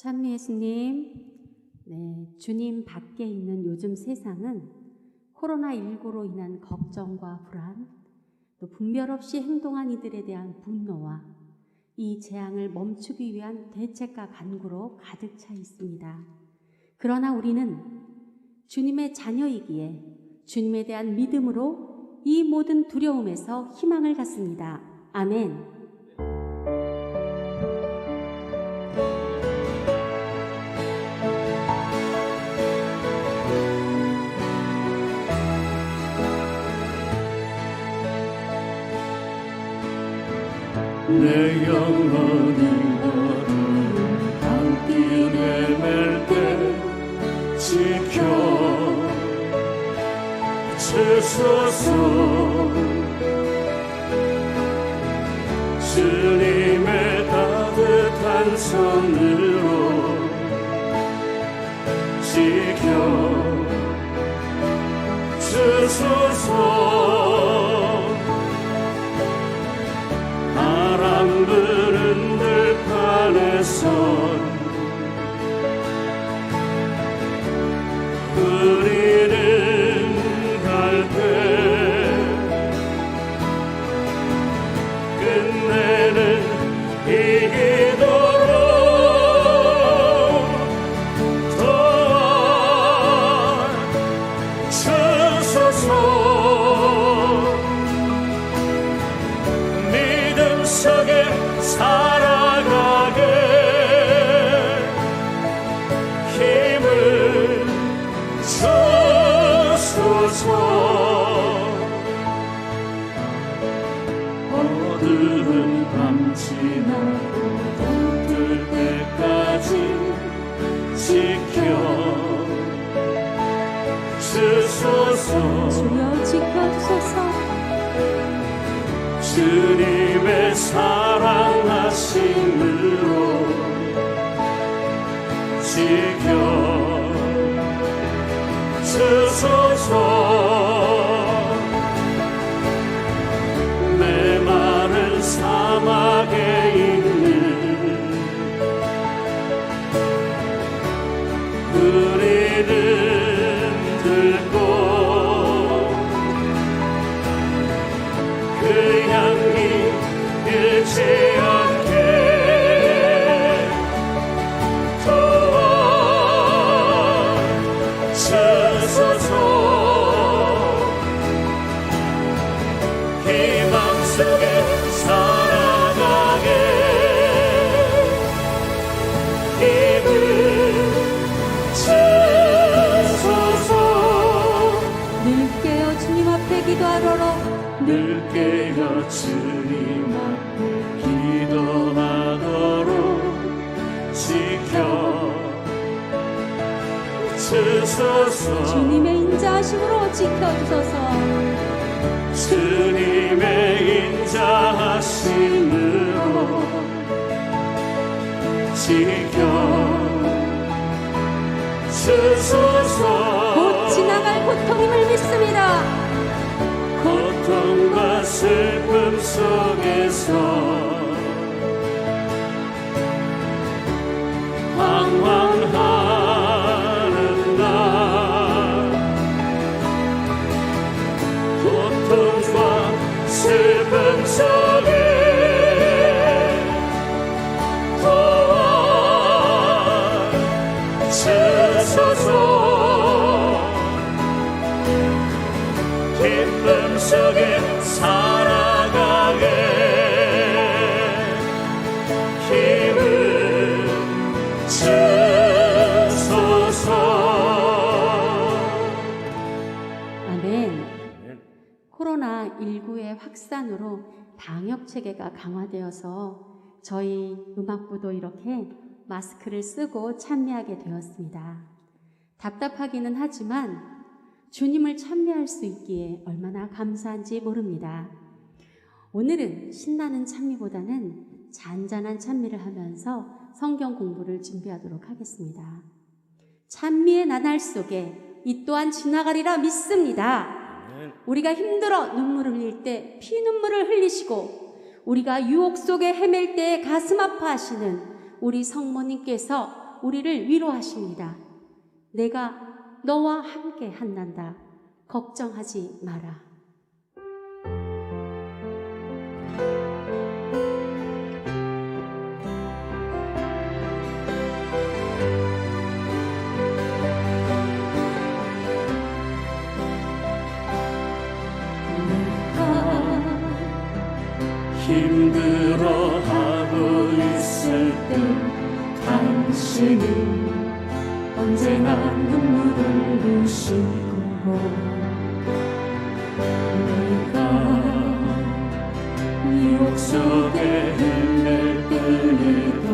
찬미 예수님, 주님 밖에 있는 요즘 세상은 코로나19로 인한 걱정과 불안, 또 분별 없이 행동한 이들에 대한 분노와 이 재앙을 멈추기 위한 대책과 간구로 가득 차 있습니다. 그러나 우리는 주님의 자녀이기에 주님에 대한 믿음으로 이 모든 두려움에서 희망을 갖습니다. 아멘. 내 영혼을 어두운 밤길 헤맬 때 지켜 주소서. 주님의 따뜻한 손으로 지켜 주소서. 바람 부는 들판에선 우리는 갈 때 끝내는 이기도록 도와주소서. 속에 살아가게 힘을 주소서. 어두운 밤 지나고 뜰 때까지 지켜 주소서. 주여 지켜주소서. 주님의 사랑하심으로 지켜 주소서. 메마른 사막에 있는 우리는 들고 그 향기 잃지 않게 도와주소서. 희망 속에 살아가게 힘을 주소서. 늘 깨어 주님 앞에 기도하러러 늘 깨어 주님 앞에 기도하도록 지켜 주소서. 주님의 인자하심으로 지켜주소서. 주님의 인자하심으로 지켜 주소서. 곧 지나갈 고통임을 믿습니다. 고통과 슬픔 속에서 방황하는 날, 고통과 슬픔 속에 도와주소서. 기쁨 속에 살아가게 힘을 주소서. 아멘. 코로나19의 확산으로 방역 체계가 강화되어서 저희 음악부도 이렇게 마스크를 쓰고 찬미하게 되었습니다. 답답하기는 하지만 주님을 찬미할 수 있기에 얼마나 감사한지 모릅니다. 오늘은 신나는 찬미보다는 잔잔한 찬미를 하면서 성경 공부를 준비하도록 하겠습니다. 찬미의 나날 속에 이 또한 지나가리라 믿습니다. 우리가 힘들어 눈물을 흘릴 때 피눈물을 흘리시고 우리가 유혹 속에 헤맬 때 가슴 아파하시는 우리 성모님께서 우리를 위로하십니다. 내가 너와 함께 한단다. 걱정하지 마라. 힘들어하고 있을 때 당신은 언제나 눈물을 흘리시고 내가 유혹 속에 흔들리도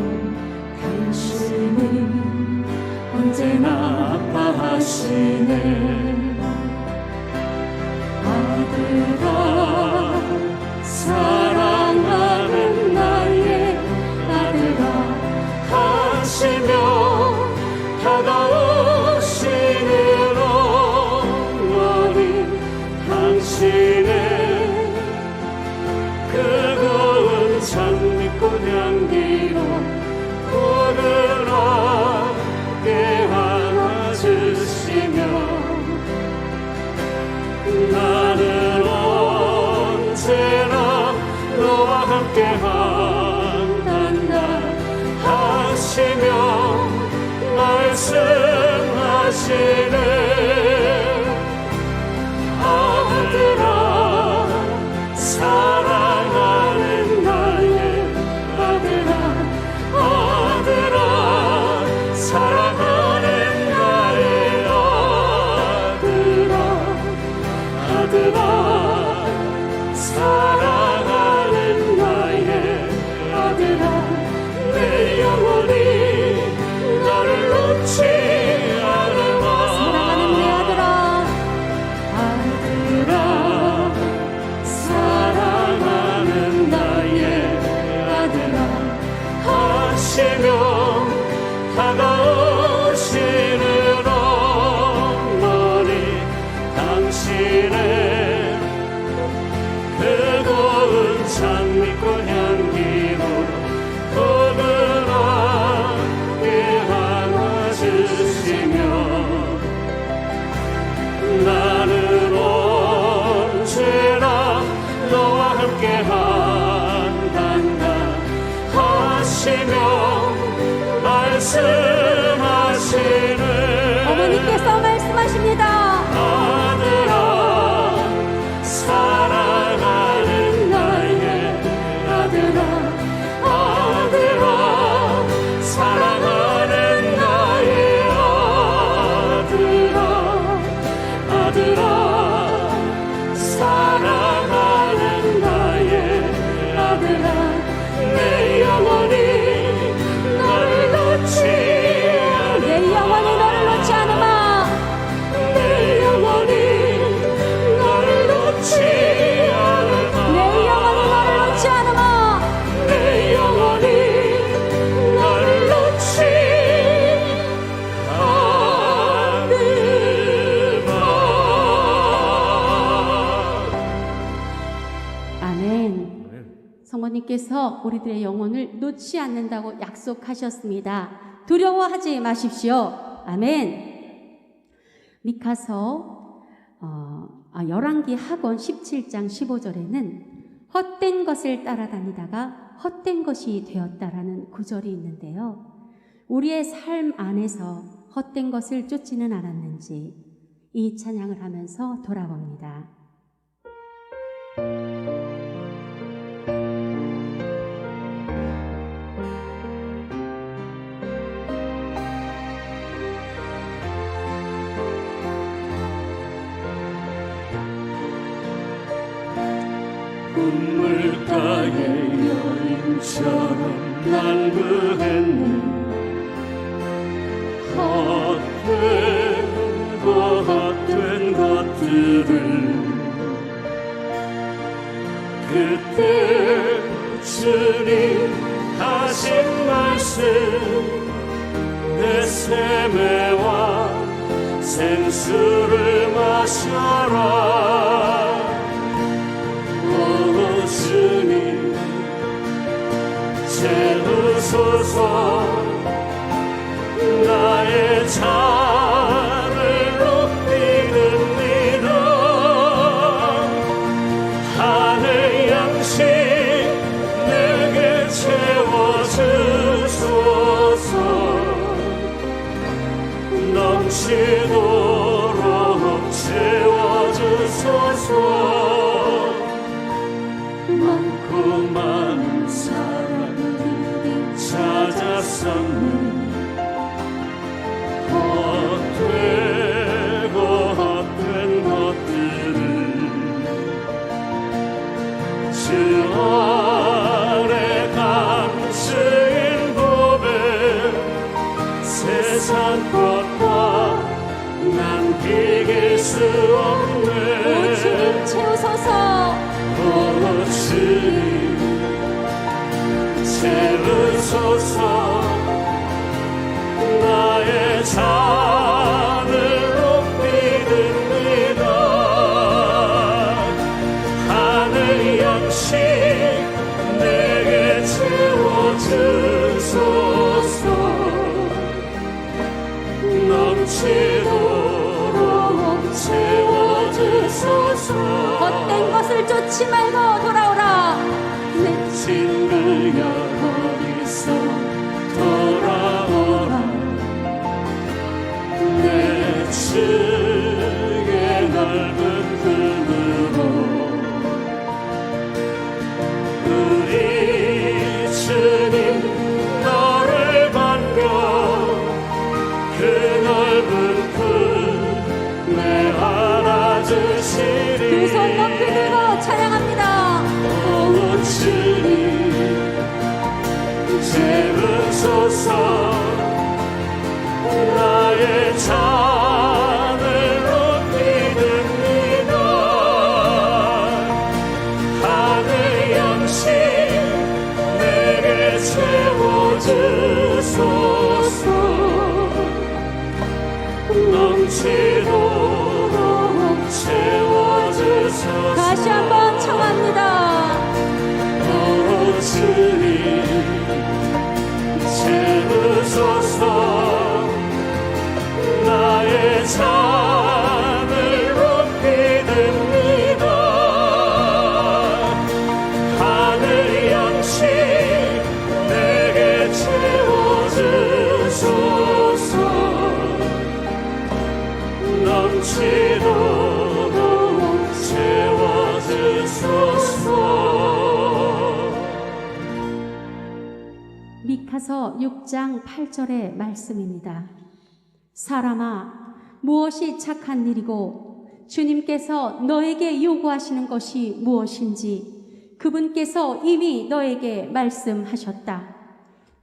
당신은 언제나 아파하시네. 아들아 사랑하는 나의 아들아 하시며 다가오시는 어머니 당신의 그고운 장미꽃 향기로 포근하게 안아주시며 나는 언제나 너와 함께 한단다 하시며 말씀하시네. 아들아 사랑하는 나의 아들아 아들아 사랑하는 나의 아들아 아들아 사랑하는 나의 아들아 내 영혼이 너를 놓지 않으마. 사랑하는 내 아들아 아들아 사랑하는 나의 아들아 하시며 다가오시는 어머니 당신의 그고운 장미꽃 향기로 포근하게 안아주시며 나는 언제나 너와 함께 한단다 하시며 말씀하시는 어머니께서 말씀하십니다. 아들아 사랑하는 나의 아들아 아들아 사랑하는 나의 아들아 아들아 사랑하는 나의 아들아 내 영혼이 너를 놓지 않으마. 내 영혼이 너를 놓지 않으마. 내 영혼이 너를 놓지 않으마. 내 영혼이 너를 놓지 않으마. 내 영혼이 너를 놓지 않으마. 아멘. 성모님께서 우리들의 영혼을 놓지 않는다고 약속하셨습니다. 두려워하지 마십시오. 아멘. 미카서 열왕기 하권 17장 15절에는 헛된 것을 따라다니다가 헛된 것이 되었다라는 구절이 있는데요. 우리의 삶 안에서 헛된 것을 쫓지는 않았는지 이 찬양을 하면서 돌아봅니다. 눈물가의 여인처럼 난구했네. 헛된 것들을 그때 주님 하신 말씀 내 세매와 생수를 마셔라. 오 주님 채우소서 잔을 높이듭니다. 하늘 양식 내게 채워주소서. 넘치도록 채워주소서. 많고 많은 사람들이 찾아섰네. 헛되고 헛된 것들을 주 안에 감추인 법에 세상 것과 남기길 수 없네. 오 주님 채우소서. 오 주님 채우소서. 나의 잔을 높이듭니다. 하늘 양식 내게 채워주소서. 넘치도록 채워주소서. 헛된 것을 쫓지 말고 돌아오라. 내 친구야 거기서 돌아오라. 내 주의 넓은 품으로 우리 주님 너를 반겨. 그 넓은 품에 안아주시리. 두 손 높이 들고 찬양합니다. 오 주님 채우소서. 나의 잔을 높이듭니다. 하늘 양식 내게 채워주소서. 넘치도록 채워주소서. 다시 한번 청합니다. 오 주님 채우소서. 나의 잔을 높이듭니다. 하늘 양식 내게 채워주소서. 넘치도록 채워주소서. 미카서 6장 8절의 말씀입니다. 사람아, 무엇이 착한 일이고 주님께서 너에게 요구하시는 것이 무엇인지 그분께서 이미 너에게 말씀하셨다.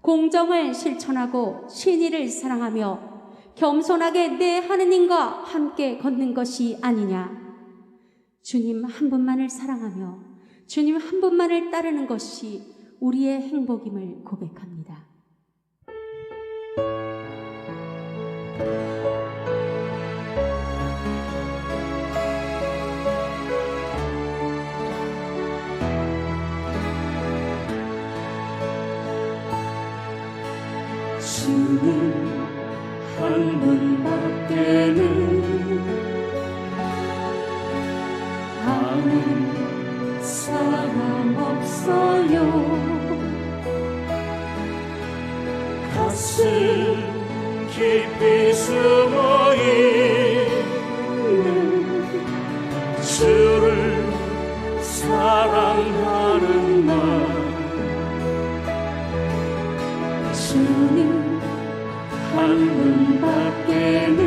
공정을 실천하고 신의를 사랑하며 겸손하게 내 하느님과 함께 걷는 것이 아니냐. 주님 한 분만을 사랑하며 주님 한 분만을 따르는 것이 우리의 행복임을 고백합니다. 주님 한 분밖에는 아는 사람 없어요. 가슴 깊이 숨어있는 주를 사랑하는 나. 주님 한 분밖에는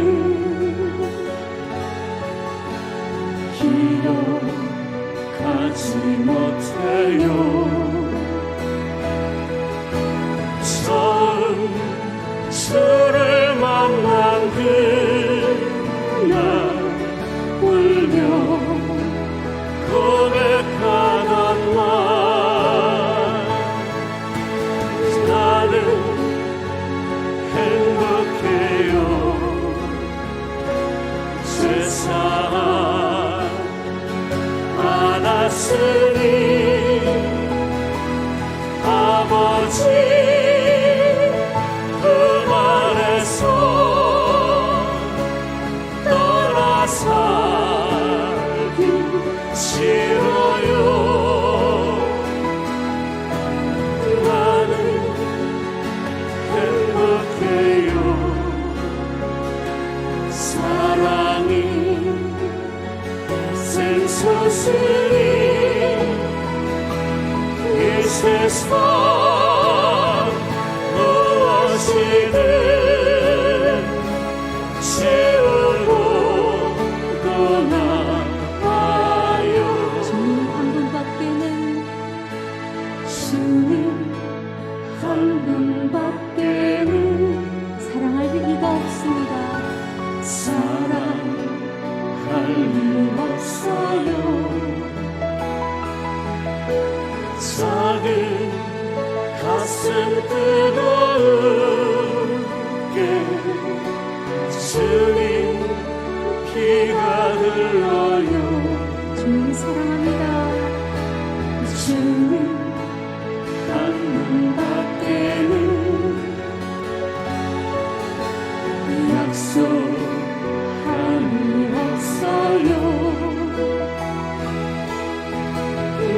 기억하지 못해요. 처음 주를 만난 그날 울며 고백하던 날 나는 행복해요. 세상 안았으니 아버지 품 안에서 받았으니 이 세상 무엇이든 지우고 떠나가요. 주님 한 분밖에는 한 분밖에는 사랑할 리가 없습니다. 사랑할 리 없어요. 작은 가슴 뜨거운게 주님 피가 흘러요. 주님 사랑합니다. 주님 한 분밖에는 약속할 리 없어요.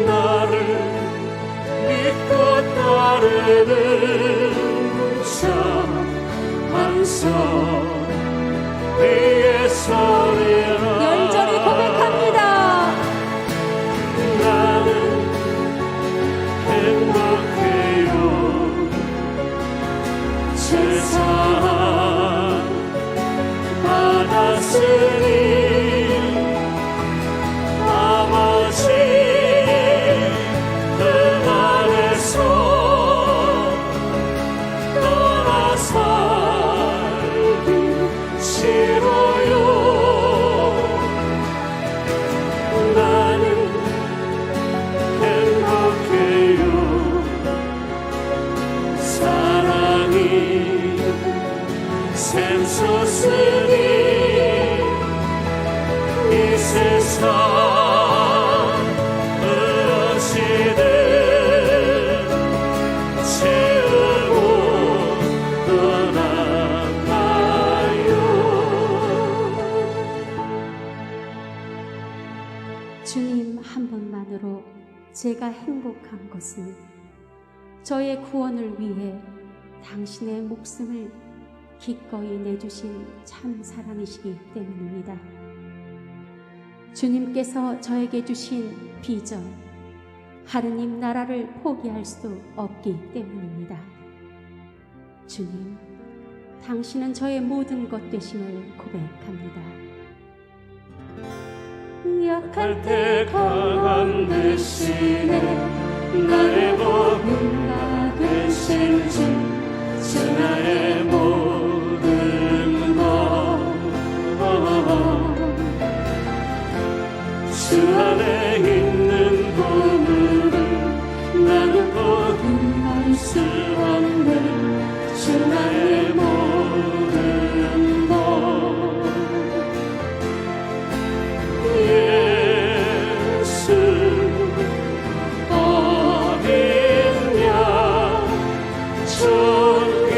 나를 믿고 따르는 자 반석 위에 서리라. 열절히 고백합니다. 나는 행복해요. 세상 받았으니 아버지 그 안에서 떠나 살기 싫어요. 나는 행복해요. 사랑이 샘솟으니 이 세상 무엇이든 채우고 떠나가요. 주님 한 분만으로 제가 행복한 것은 저의 구원을 위해 당신의 목숨을 기꺼이 내주신 참 사랑이시기 때문입니다. 주님께서 저에게 주신 비전, 하느님 나라를 포기할 수 없기 때문입니다. 주님, 당신은 저의 모든 것 되심을 고백합니다. 약할 때 강함 대신에 나의 복음가 되신 주 나의 모든 것 주 안에 있는 보물을 나는 복음할 수 없는 주 나의 모든 것 예수 어딨냐 존귀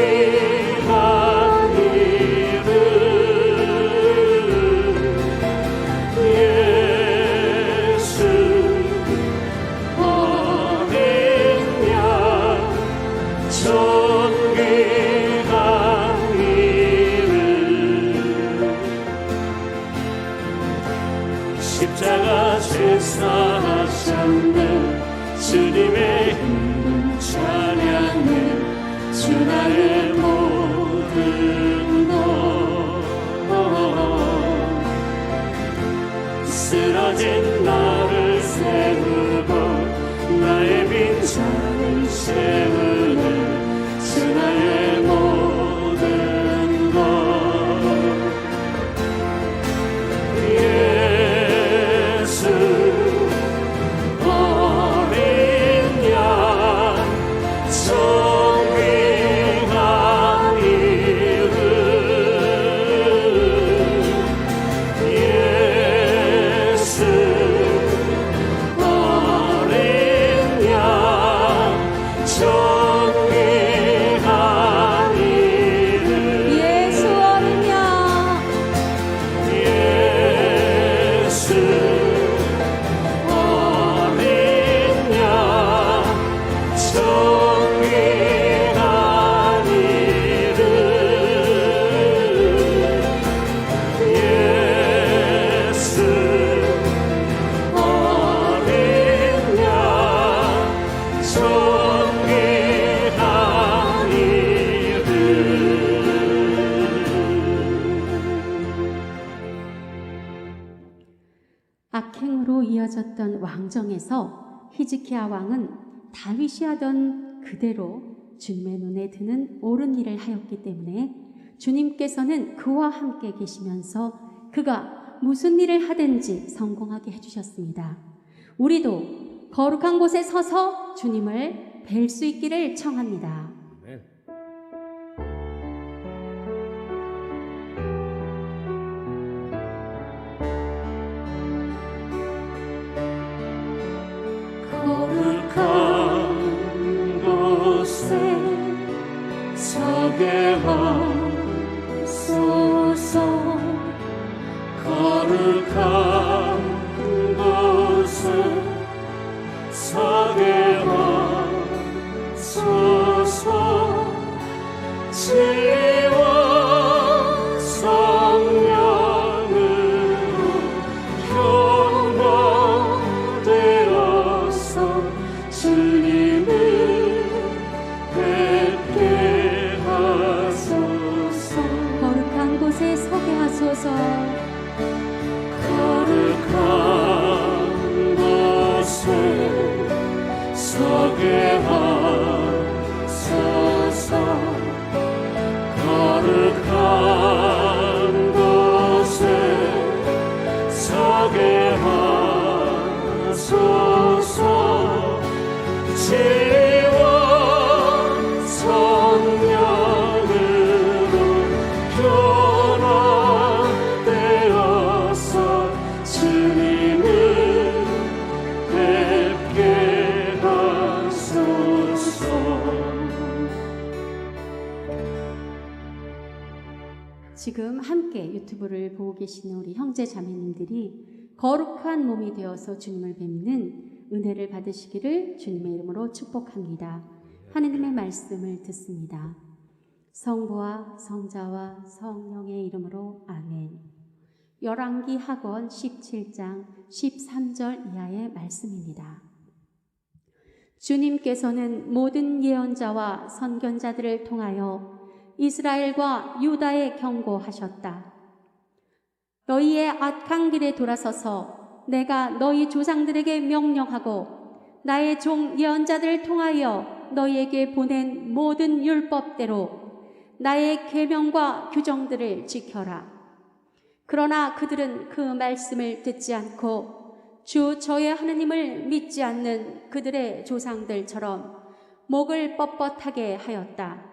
무너졌던 왕정에서 히즈키야 왕은 다윗이 하던 그대로 주님의 눈에 드는 옳은 일을 하였기 때문에 주님께서는 그와 함께 계시면서 그가 무슨 일을 하든지 성공하게 해주셨습니다. 우리도 거룩한 곳에 서서 주님을 뵐 수 있기를 청합니다. 아멘. 거룩한 곳에 서게 하소서. 거룩한 곳에 서게 하소서. 진리와 성령으로 변화되어서 주님을 뵙게 하소서. 거룩한 곳에 서게 하소서. 거룩한 곳에 서게 하소서. 거룩한 곳에 서게 하소서. 진리와 성령으로 변화되어서 주님을 뵙게 하소서. 지금 함께 유튜브를 보고 계시는 우리 형제 자매님들이 거룩한 몸이 되어서 주님을 뵙는 은혜를 받으시기를 주님의 이름으로 축복합니다. 하느님의 말씀을 듣습니다. 성부와 성자와 성령의 이름으로 아멘. 열왕기 하권 17장 13절 이하의 말씀입니다. 주님께서는 모든 예언자와 선견자들을 통하여 이스라엘과 유다에 경고하셨다. 너희의 악한 길에 돌아서서 내가 너희 조상들에게 명령하고 나의 종 예언자들을 통하여 너희에게 보낸 모든 율법대로 나의 계명과 규정들을 지켜라. 그러나 그들은 그 말씀을 듣지 않고 주 저의 하느님을 믿지 않는 그들의 조상들처럼 목을 뻣뻣하게 하였다.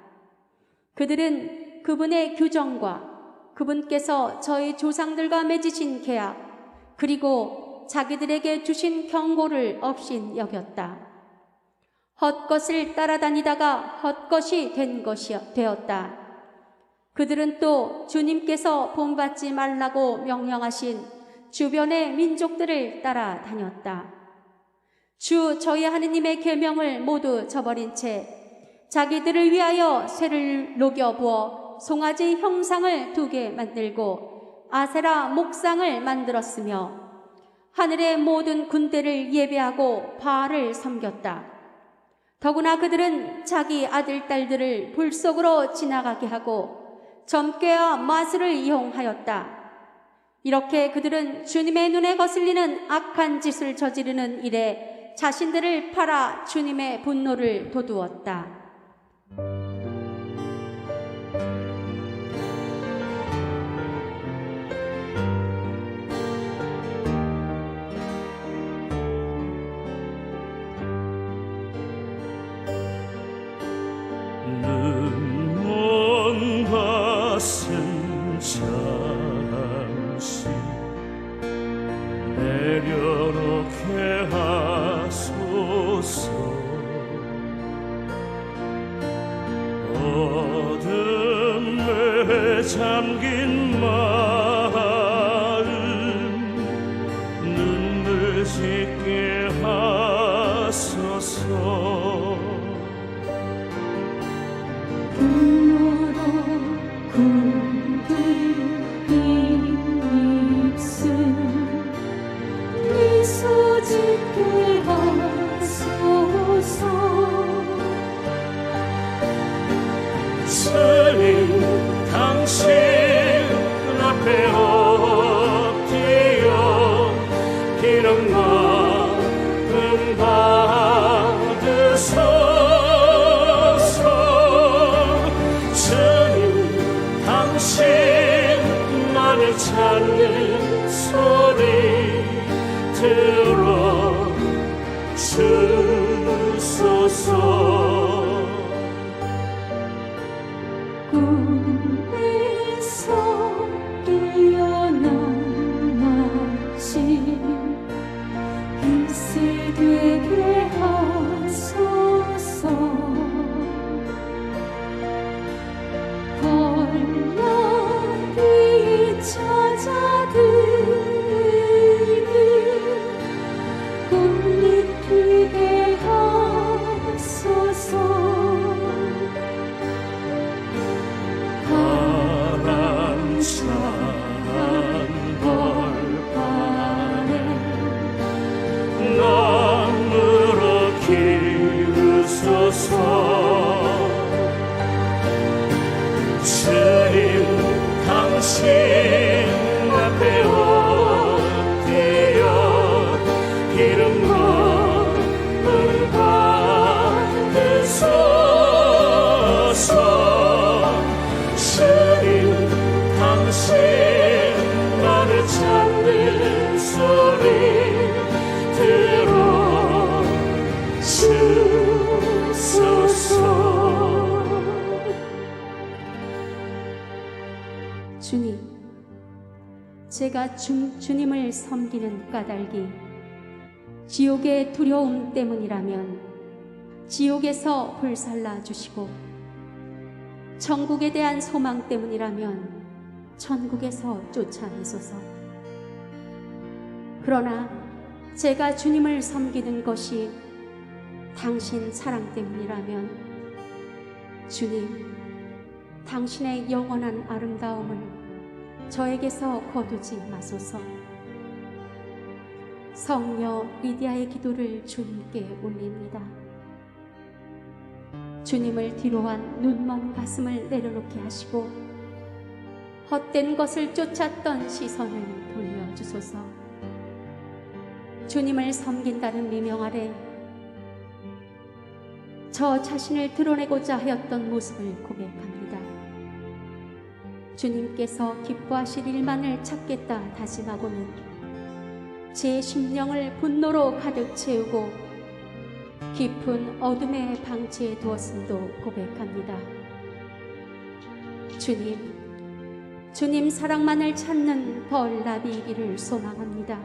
그들은 그분의 규정과 그분께서 저희 조상들과 맺으신 계약 그리고 자기들에게 주신 경고를 없인 여겼다. 헛것을 따라다니다가 헛것이 된 것이 되었다. 그들은 또 주님께서 본받지 말라고 명령하신 주변의 민족들을 따라다녔다. 주 저희 하느님의 계명을 모두 저버린 채 자기들을 위하여 쇠를 녹여 부어 송아지 형상을 2개 만들고 아세라 목상을 만들었으며 하늘의 모든 군대를 예배하고 바알을 섬겼다. 더구나 그들은 자기 아들, 딸들을 불 속으로 지나가게 하고 점괘와 마술을 이용하였다. 이렇게 그들은 주님의 눈에 거슬리는 악한 짓을 저지르는 일에 자신들을 팔아 주님의 분노를 돋우었다. 눈먼 가슴 잠시 내려놓게 하소서. 어둠에 잠긴 마음 눈물 짓게 하소서. 분노로 굳은 입술 미소 짓게 하소서. 주님 당신 앞에 나를 찾는 소리 들어 주소서. 꿈에서 깨어난 마치 빛이 되게 하소서. 번락이 찾아드는 꽃잎 피게 하소서. 바람찬 벌판에 나무로 기우소서. 주님 당신 앞에 엎드려 기름 부음 받으소서. 주님 당신 나를 찾는 소리 들어 주소서. 주님, 제가 주님을 섬기는 까닭이 지옥의 두려움 때문이라면 지옥에서 불살라 주시고, 천국에 대한 소망 때문이라면 천국에서 쫓아내소서. 그러나 제가 주님을 섬기는 것이 당신 사랑 때문이라면 주님, 당신의 영원한 아름다움을 저에게서 거두지 마소서. 성녀 리디아의 기도를 주님께 올립니다. 주님을 뒤로한 눈먼 가슴을 내려놓게 하시고 헛된 것을 쫓았던 시선을 돌려주소서. 주님을 섬긴다는 미명 아래 저 자신을 드러내고자 하였던 모습을 고백합니다. 주님께서 기뻐하실 일만을 찾겠다 다짐하고는 제 심령을 분노로 가득 채우고 깊은 어둠의 방치에 두었음도 고백합니다. 주님 사랑만을 찾는 벌 나비이기를 소망합니다.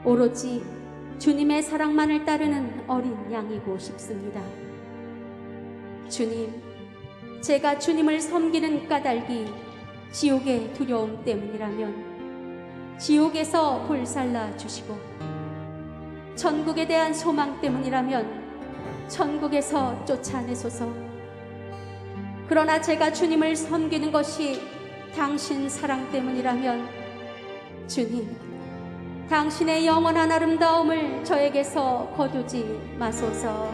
오로지 주님의 사랑만을 따르는 어린 양이고 싶습니다. 주님, 제가 주님을 섬기는 까닭이 지옥의 두려움 때문이라면 지옥에서 불살라 주시고, 천국에 대한 소망 때문이라면 천국에서 쫓아내소서. 그러나 제가 주님을 섬기는 것이 당신 사랑 때문이라면 주님, 당신의 영원한 아름다움을 저에게서 거두지 마소서.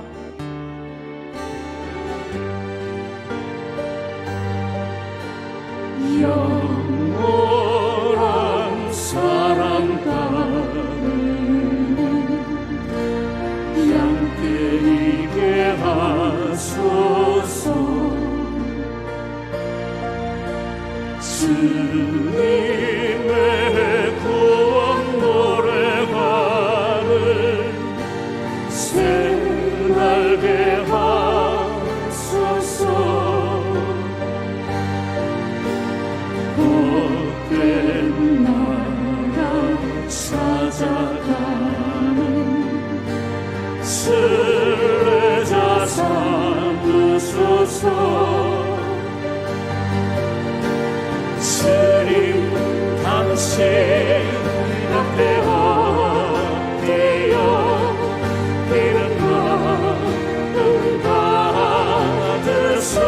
영원한 사랑 따르는 양떼이게 하소서. 주님의 구원 노래가를 새날게 하소서. 복된 나라 찾아가는 순례자 삼으소서. 주님 당신 앞에 엎드려 기름 부음 받으소서.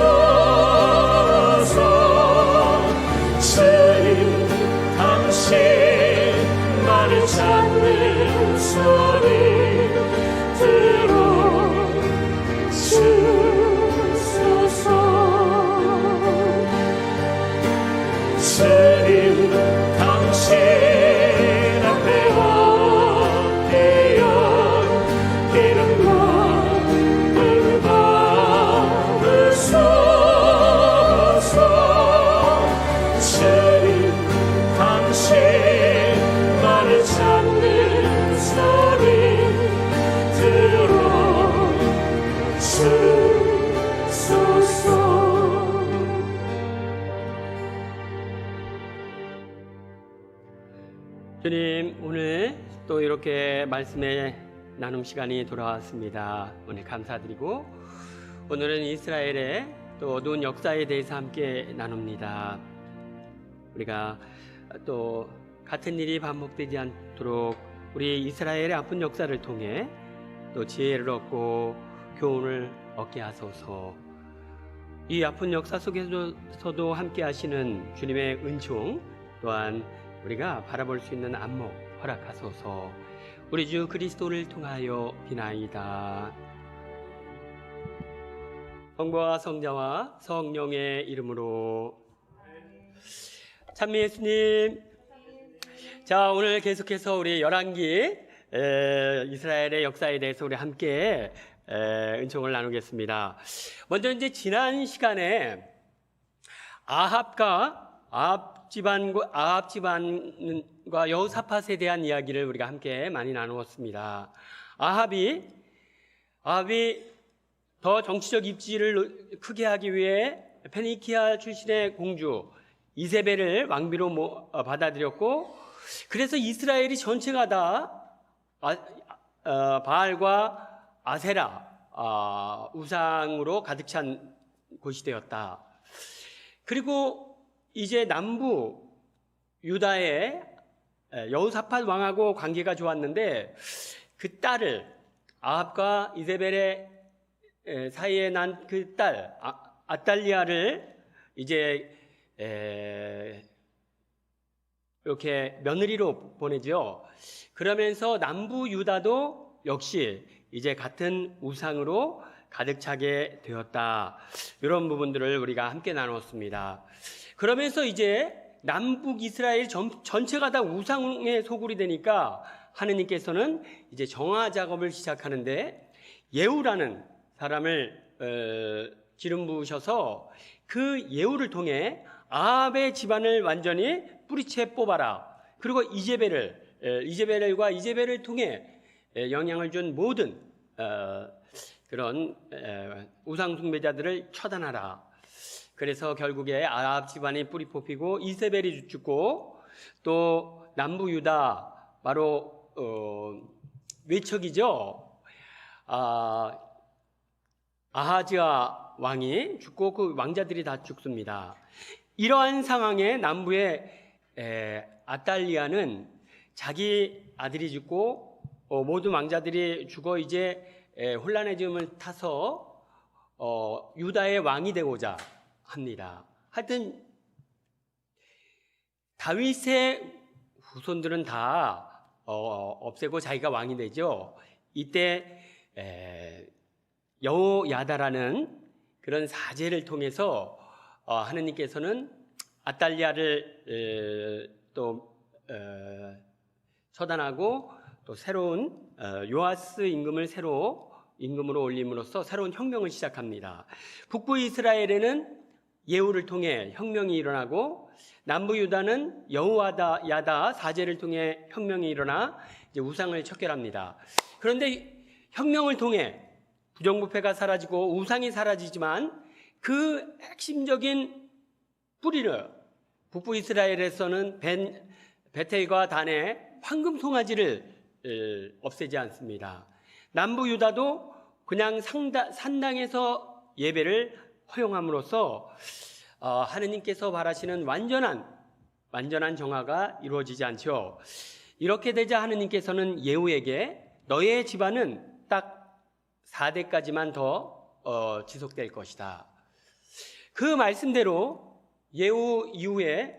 주님 당신 나를 찾는 소리 들어 주소서. 주님 당신 앞에 엎드려 기름 부음 받으소서. 주님 주님, 오늘 또 이렇게 말씀의 나눔 시간이 돌아왔습니다. 오늘 감사드리고 오늘은 이스라엘의 또 어두운 역사에 대해서 함께 나눕니다. 우리가 또 같은 일이 반복되지 않도록 우리 이스라엘의 아픈 역사를 통해 또 지혜를 얻고 교훈을 얻게 하소서. 이 아픈 역사 속에서도 함께 하시는 주님의 은총 또한 우리가 바라볼 수 있는 안목 허락하소서. 우리 주 그리스도를 통하여 비나이다. 성부와 성자와 성령의 이름으로. 찬미 예수님. 자, 오늘 계속해서 우리 열왕기 이스라엘의 역사에 대해서 우리 함께 은총을 나누겠습니다. 먼저 이제 지난 시간에 아합 집안과 여호사밧에 대한 이야기를 우리가 함께 많이 나누었습니다. 아합이 더 정치적 입지를 크게 하기 위해 페니키아 출신의 공주 이세벨을 왕비로 받아들였고, 그래서 이스라엘이 전체가 다 바알과 아세라 우상으로 가득 찬 곳이 되었다. 그리고 이제 남부 유다의 여호사밧 왕하고 관계가 좋았는데 그 딸을 아합과 이세벨의 사이에 난 그 딸 아달리아를 이제 이렇게 며느리로 보내죠. 그러면서 남부 유다도 역시 이제 같은 우상으로 가득 차게 되었다. 이런 부분들을 우리가 함께 나눴습니다. 그러면서 이제 남북 이스라엘 전체가 다 우상의 소굴이 되니까 하느님께서는 이제 정화 작업을 시작하는데 예후라는 사람을 기름 부으셔서 그 예후를 통해 아합의 집안을 완전히 뿌리채 뽑아라. 그리고 이제벨과 이제벨을 통해 영향을 준 모든 그런 우상 숭배자들을 처단하라. 그래서 결국에 아합 집안이 뿌리 뽑히고 이세벨이 죽고, 또 남부 유다 바로 외척이죠. 아하지야 왕이 죽고 그 왕자들이 다 죽습니다. 이러한 상황에 남부의 아달리아는 자기 아들이 죽고 모든 왕자들이 죽어 이제 혼란의 즈음을 타서 유다의 왕이 되고자 합니다. 하여튼 다윗의 후손들은 다 없애고 자기가 왕이 되죠. 이때 여호야다라는 그런 사제를 통해서 하느님께서는 아달리아를 또 처단하고 또 새로운 요아스 임금으로 올림으로써 새로운 혁명을 시작합니다. 북부 이스라엘에는 예후를 통해 혁명이 일어나고, 남부 유다는 여호야다 사제를 통해 혁명이 일어나 이제 우상을 척결합니다. 그런데 혁명을 통해 부정부패가 사라지고 우상이 사라지지만 그 핵심적인 뿌리를 북부 이스라엘에서는 베텔과 단의 황금 송아지를 없애지 않습니다. 남부 유다도 그냥 산당에서 예배를 허용함으로써 하느님께서 바라시는 완전한 정화가 이루어지지 않죠. 이렇게 되자 하느님께서는 예후에게 너의 집안은 딱 4대까지만 더 지속될 것이다. 그 말씀대로 예후 이후에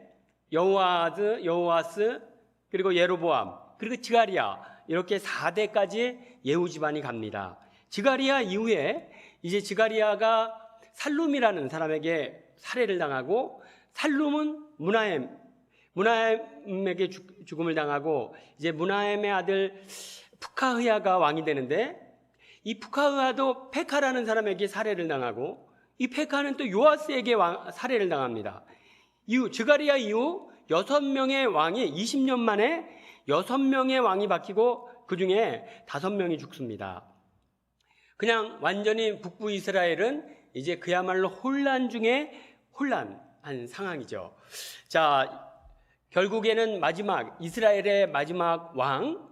여호아스 그리고 예로보암 그리고 지가리야 이렇게 4대까지 예후 집안이 갑니다. 지가리야 이후에 이제 지가리야가 살룸이라는 사람에게 살해를 당하고, 살룸은 무나헴에게 죽음을 당하고, 이제 무나헴의 아들 푸카흐야가 왕이 되는데, 이 푸카흐야도 페카라는 사람에게 살해를 당하고, 이 페카는 또 요아스에게 살해를 당합니다. 지가리야 이후 6명의 왕이 20년 만에 6명의 왕이 바뀌고 그 중에 5명이 죽습니다. 그냥 완전히 북부 이스라엘은 이제 그야말로 혼란 중에 혼란한 상황이죠. 자, 결국에는 마지막 이스라엘의 마지막 왕,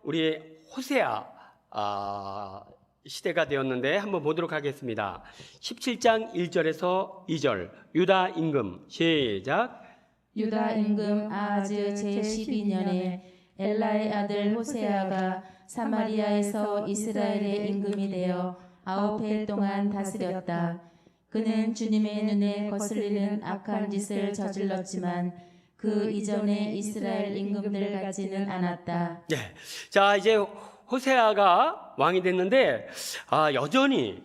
우리 호세아 시대가 되었는데 한번 보도록 하겠습니다. 17장 1절에서 2절 유다 임금 시작. 유다 임금 아하즈 제12년에 엘라의 아들 호세아가 사마리아에서 이스라엘의 임금이 되어 9해 동안 다스렸다. 그는 주님의 눈에 거슬리는 악한 짓을 저질렀지만 그 이전에 이스라엘 임금들 같지는 않았다. 네. 자, 이제 호세아가 왕이 됐는데 여전히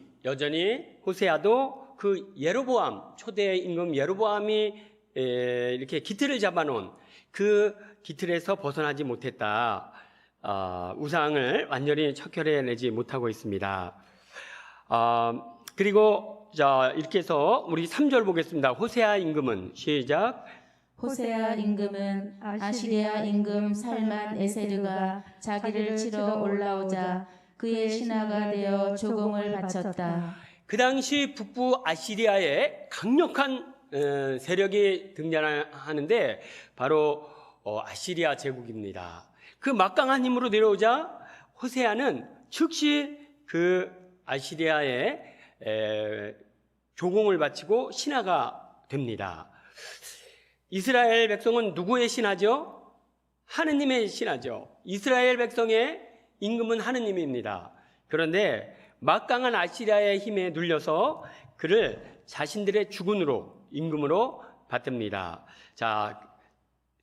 호세아도 그 예로보암 초대 임금 예로보암이 이렇게 기틀을 잡아놓은 그 기틀에서 벗어나지 못했다. 우상을 완전히 척결해내지 못하고 있습니다. 그리고 자 이렇게 해서 우리 3절 보겠습니다. 호세아 임금은 시작. 호세아 임금은 아시리아 임금 살만 에세르가 자기를 치러 올라오자 그의 신하가 되어 조공을 바쳤다. 그 당시 북부 아시리아에 강력한 세력이 등장하는데 바로 아시리아 제국입니다. 그 막강한 힘으로 내려오자 호세아는 즉시 그 아시리아에 조공을 바치고 신하가 됩니다. 이스라엘 백성은 누구의 신하죠? 하느님의 신하죠. 이스라엘 백성의 임금은 하느님입니다. 그런데 막강한 아시리아의 힘에 눌려서 그를 자신들의 주군으로 임금으로 받듭니다. 자,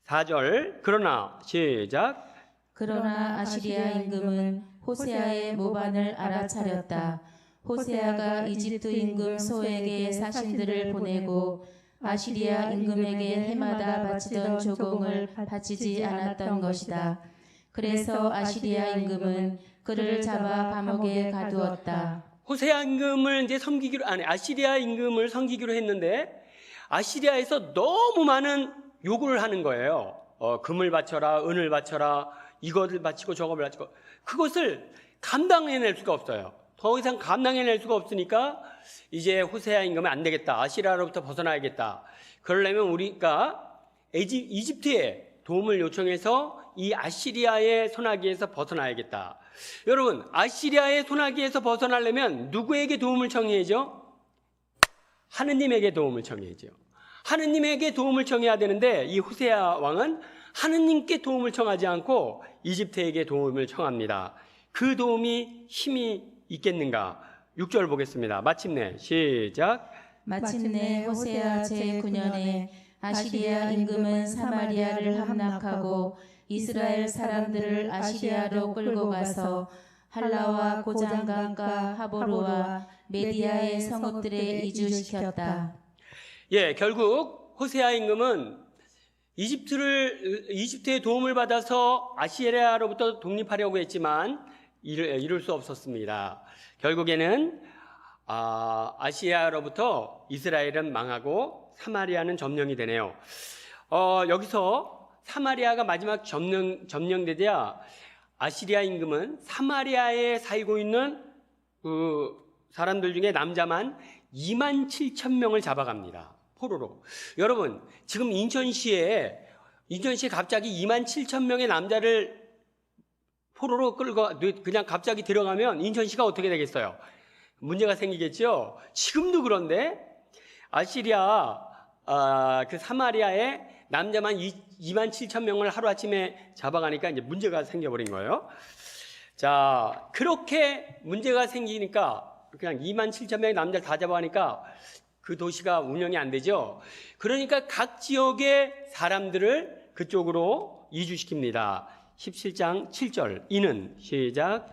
4절 그러나 시작. 그러나 아시리아 임금은 호세아의 모반을 알아차렸다. 호세아가 이집트 임금 소에게 사신들을 보내고 아시리아 임금에게 해마다 바치던 조공을 바치지 않았던 것이다. 그래서 아시리아 임금은 그를 잡아 감옥에 가두었다. 호세아 임금을 이제 아시리아 임금을 섬기기로 했는데 아시리아에서 너무 많은 요구를 하는 거예요. 금을 바쳐라, 은을 바쳐라, 이것을 바치고 저것을 바치고 그것을 감당해낼 수가 없어요. 더 이상 감당해낼 수가 없으니까 이제 호세아 임금은 안 되겠다. 아시리아로부터 벗어나야겠다. 그러려면 우리가 이집트에 도움을 요청해서 이 아시리아의 손아귀에서 벗어나야겠다. 여러분, 아시리아의 손아귀에서 벗어나려면 누구에게 도움을 청해야죠? 하느님에게 도움을 청해야죠. 하느님에게 도움을 청해야 되는데 이 호세아 왕은 하느님께 도움을 청하지 않고 이집트에게 도움을 청합니다. 그 도움이 힘이 있겠는가? 6절 보겠습니다. 마침내 시작. 마침내 호세아 제9년에 아시리아 임금은 사마리아를 함락하고 이스라엘 사람들을 아시리아로 끌고 가서 할라와 고장강과 하보르와 메디아의 성읍들에 이주시켰다. 예, 결국 호세아 임금은 이집트의 도움을 받아서 아시리아로부터 독립하려고 했지만 이룰 수 없었습니다. 결국에는 아시리아로부터 이스라엘은 망하고 사마리아는 점령이 되네요. 여기서 사마리아가 마지막 점령되자 아시리아 임금은 사마리아에 살고 있는 그 사람들 중에 남자만 27,000명을 잡아갑니다. 포로로. 여러분, 지금 인천시에 갑자기 27,000명의 남자를 포로로 끌고 그냥 갑자기 들어가면 인천시가 어떻게 되겠어요? 문제가 생기겠죠? 지금도 그런데 아시리아 그 사마리아에 남자만 27,000명을 하루아침에 잡아가니까 이제 문제가 생겨버린 거예요. 자, 그렇게 문제가 생기니까 그냥 27,000명의 남자를 다 잡아가니까 그 도시가 운영이 안 되죠. 그러니까 각 지역의 사람들을 그쪽으로 이주시킵니다. 17장 7절 이는 시작.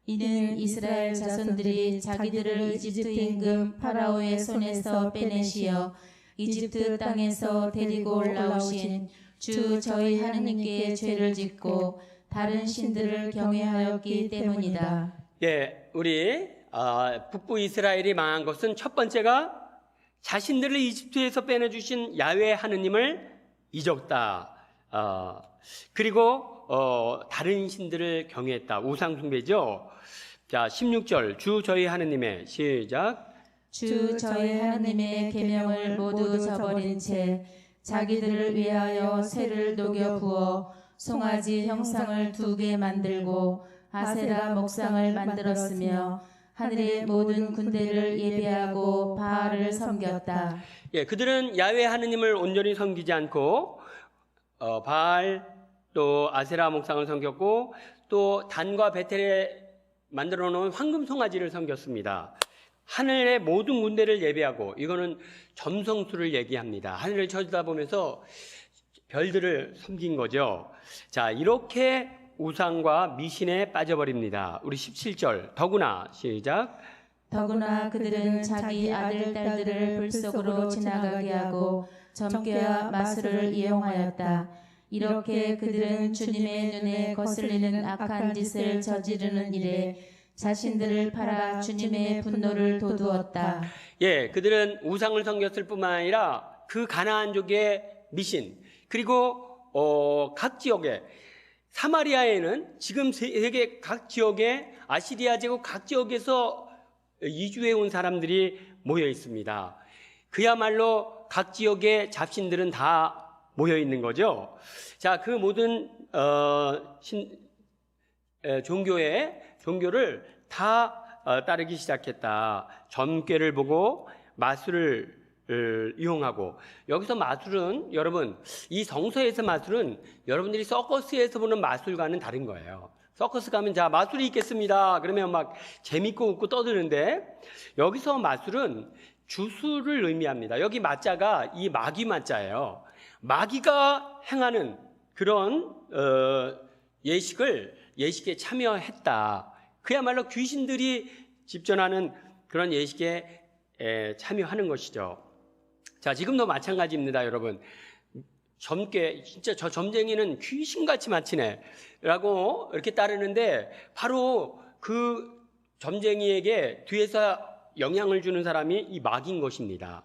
이는 이스라엘 자손들이 자기들을 이집트 임금 파라오의 손에서 빼내시어 이집트 땅에서 데리고 올라오신 주 저희 하느님께 죄를 짓고 다른 신들을 경외하였기 때문이다. 예, 우리 북부 이스라엘이 망한 것은 첫 번째가 자신들을 이집트에서 빼내주신 야훼 하느님을 잊었다. 그리고 다른 신들을 경외했다. 우상 숭배죠. 자, 16절 주 저희 하느님의 시작. 주 저희 하느님의 계명을 모두 저버린 채 자기들을 위하여 쇠를 녹여 부어 송아지 형상을 2개 만들고 아세라 목상을 만들었으며 하늘의 모든 군대를 예배하고 바알을 섬겼다. 예, 그들은 야훼 하느님을 온전히 섬기지 않고 바알 또 아세라 목상을 섬겼고 또 단과 베텔에 만들어 놓은 황금 송아지를 섬겼습니다. 하늘의 모든 군대를 예배하고, 이거는 점성술을 얘기합니다. 하늘을 쳐다보면서 별들을 섬긴 거죠. 자, 이렇게 우상과 미신에 빠져버립니다. 우리 17절 더구나 시작. 더구나 그들은 자기 아들 딸들을 불 속으로 지나가게 하고 점괘와 마술을 이용하였다. 이렇게 그들은 주님의 눈에 거슬리는 악한 짓을 저지르는 일에 자신들을 팔아 주님의 분노를 돋우었다. 예, 그들은 우상을 섬겼을 뿐만 아니라 그 가나안족의 미신, 그리고 각 지역에, 사마리아에는 지금 세계 각 지역에, 아시리아 제국 각 지역에서 이주해 온 사람들이 모여 있습니다. 그야말로 각 지역의 잡신들은 다 모여 있는 거죠. 자, 그 모든 종교를 다 따르기 시작했다. 점괘를 보고 마술을 이용하고, 여기서 마술은, 여러분, 이 성서에서 마술은 여러분들이 서커스에서 보는 마술과는 다른 거예요. 서커스 가면 자, 마술이 있겠습니다. 그러면 막 재밌고 웃고 떠드는데, 여기서 마술은 주술을 의미합니다. 여기 마자가 이 마귀 마자예요. 마귀가 행하는 그런 예식에 참여했다. 그야말로 귀신들이 집전하는 그런 예식에 참여하는 것이죠. 자, 지금도 마찬가지입니다, 여러분. 점괘, 진짜 저 점쟁이는 귀신같이 마치네 라고 이렇게 따르는데, 바로 그 점쟁이에게 뒤에서 영향을 주는 사람이 이 마귀인 것입니다.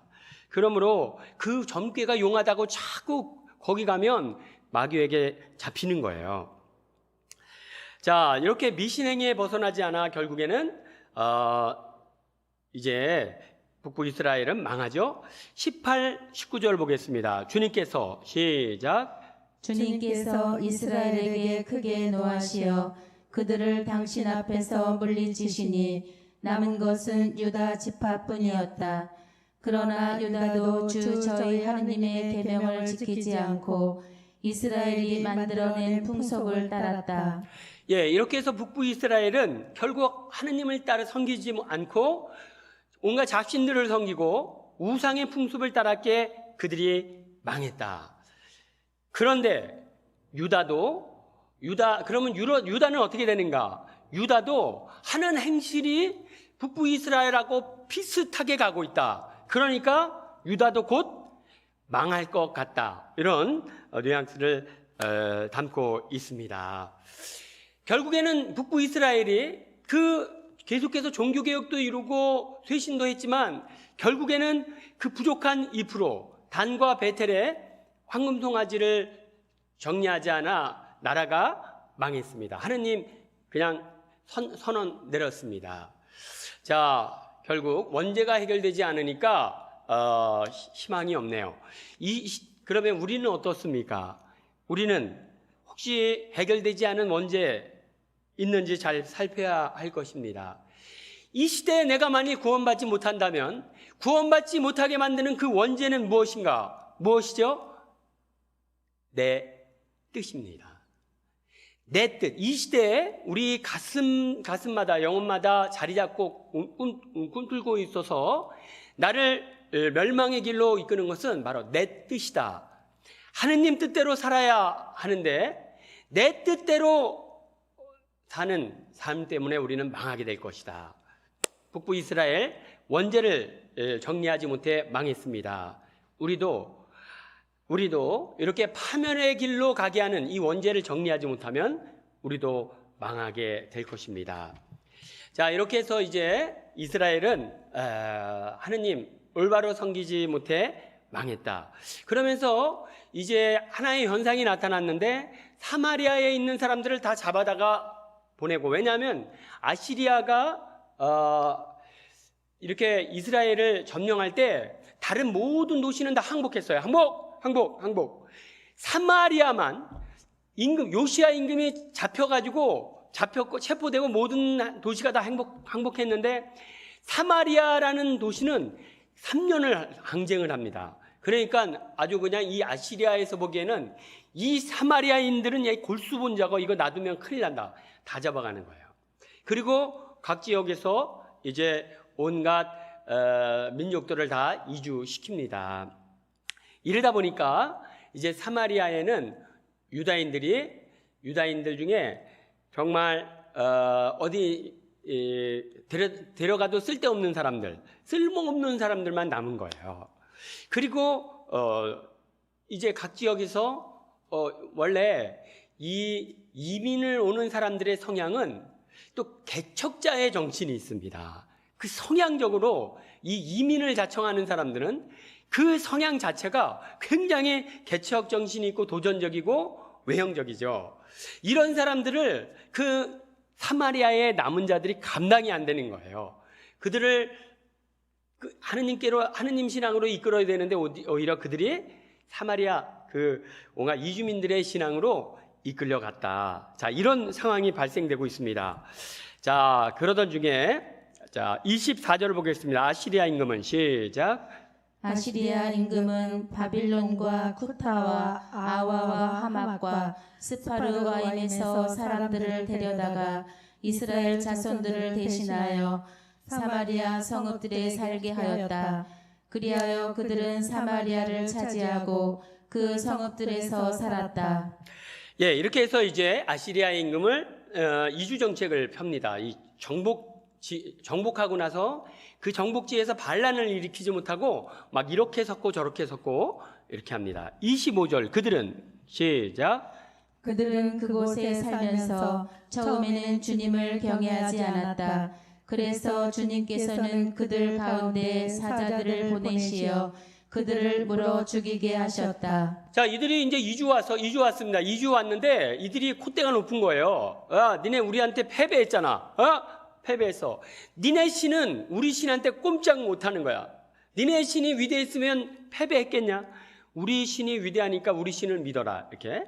그러므로 그 점괘가 용하다고 자꾸 거기 가면 마귀에게 잡히는 거예요. 자, 이렇게 미신행위에 벗어나지 않아 결국에는 이제 북부 이스라엘은 망하죠. 18, 19절 보겠습니다. 주님께서 시작. 주님께서 이스라엘에게 크게 노하시어 그들을 당신 앞에서 물리치시니 남은 것은 유다 지파뿐이었다. 그러나 유다도 주 저희 하느님의 계명을 지키지 않고 이스라엘이 만들어낸 풍속을 따랐다. 예, 이렇게 해서 북부 이스라엘은 결국 하느님을 따라 섬기지 않고 온갖 잡신들을 섬기고 우상의 풍습을 따랐기에 그들이 망했다. 그런데 그러면 유다는 어떻게 되는가? 유다도 하는 행실이 북부 이스라엘하고 비슷하게 가고 있다. 그러니까 유다도 곧 망할 것 같다. 이런 뉘앙스를 담고 있습니다. 결국에는 북부 이스라엘이 계속해서 종교개혁도 이루고 쇄신도 했지만 결국에는 그 부족한 2%, 단과 베텔의 황금송아지를 정리하지 않아 나라가 망했습니다. 하느님 그냥 선언 내렸습니다. 자, 결국 원죄가 해결되지 않으니까 희망이 없네요. 그러면 우리는 어떻습니까? 우리는 혹시 해결되지 않은 원죄 있는지 잘 살펴야 할 것입니다. 이 시대에 내가 만약 구원받지 못한다면 구원받지 못하게 만드는 그 원죄는 무엇인가? 무엇이죠? 내 뜻입니다. 내 뜻. 이 시대에 우리 가슴마다 영혼마다 자리 잡고 꿈틀고 있어서 나를 멸망의 길로 이끄는 것은 바로 내 뜻이다. 하느님 뜻대로 살아야 하는데 내 뜻대로 사는 삶 때문에 우리는 망하게 될 것이다. 북부 이스라엘 원죄를 정리하지 못해 망했습니다. 우리도 이렇게 파멸의 길로 가게 하는 이 원죄를 정리하지 못하면 우리도 망하게 될 것입니다. 자, 이렇게 해서 이제 이스라엘은 하느님 올바로 섬기지 못해 망했다. 그러면서 이제 하나의 현상이 나타났는데 사마리아에 있는 사람들을 다 잡아다가 보내고, 왜냐하면 아시리아가 이렇게 이스라엘을 점령할 때 다른 모든 도시는 다 항복했어요. 항복. 사마리아만 요시야 임금이 잡혔고 체포되고 모든 도시가 다 항복했는데 사마리아라는 도시는 3년을 항쟁을 합니다. 그러니까 아주 그냥 이 아시리아에서 보기에는 이 사마리아인들은 골수본자고 이거 놔두면 큰일 난다. 다 잡아가는 거예요. 그리고 각 지역에서 이제 온갖 민족들을 다 이주시킵니다. 이러다 보니까 이제 사마리아에는 유다인들 중에 정말 어디 데려가도 쓸데없는 사람들, 쓸모없는 사람들만 남은 거예요. 그리고 이제 각 지역에서 원래 이 이민을 오는 사람들의 성향은 또 개척자의 정신이 있습니다. 그 성향적으로 이 이민을 자청하는 사람들은 그 성향 자체가 굉장히 개척 정신이 있고 도전적이고 외형적이죠. 이런 사람들을 그 사마리아의 남은 자들이 감당이 안 되는 거예요. 그들을 하느님 신앙으로 이끌어야 되는데 오히려 그들이 사마리아 온갖 이주민들의 신앙으로 이끌려갔다. 자, 이런 상황이 발생되고 있습니다. 자, 그러던 중에 24절을 보겠습니다. 아시리아 임금은 시작. 아시리아 임금은 바빌론과 쿠타와 아와와 하맛과 스파르와임에서 사람들을 데려다가 이스라엘 자손들을 대신하여 사마리아 성읍들에 살게 하였다. 그리하여 그들은 사마리아를 차지하고 그 성읍들에서 살았다. 예, 이렇게 해서 이제 아시리아 임금을 이주 정책을 펴니다. 이 정복하고 나서 그 정복지에서 반란을 일으키지 못하고 막 이렇게 섰고 저렇게 섰고 이렇게 합니다. 25절 그들은 시작. 그들은 그곳에 살면서 처음에는 주님을 경외하지 않았다. 그래서 주님께서는 그들 가운데 사자들을 보내시어 그들을 물어 죽이게 하셨다. 자, 이들이 이제 이주 왔습니다. 이주 왔는데 이들이 콧대가 높은 거예요. 니네 우리한테 패배했잖아. 패배했어. 니네 신은 우리 신한테 꼼짝 못하는 거야. 니네 신이 위대했으면 패배했겠냐? 우리 신이 위대하니까 우리 신을 믿어라. 이렇게.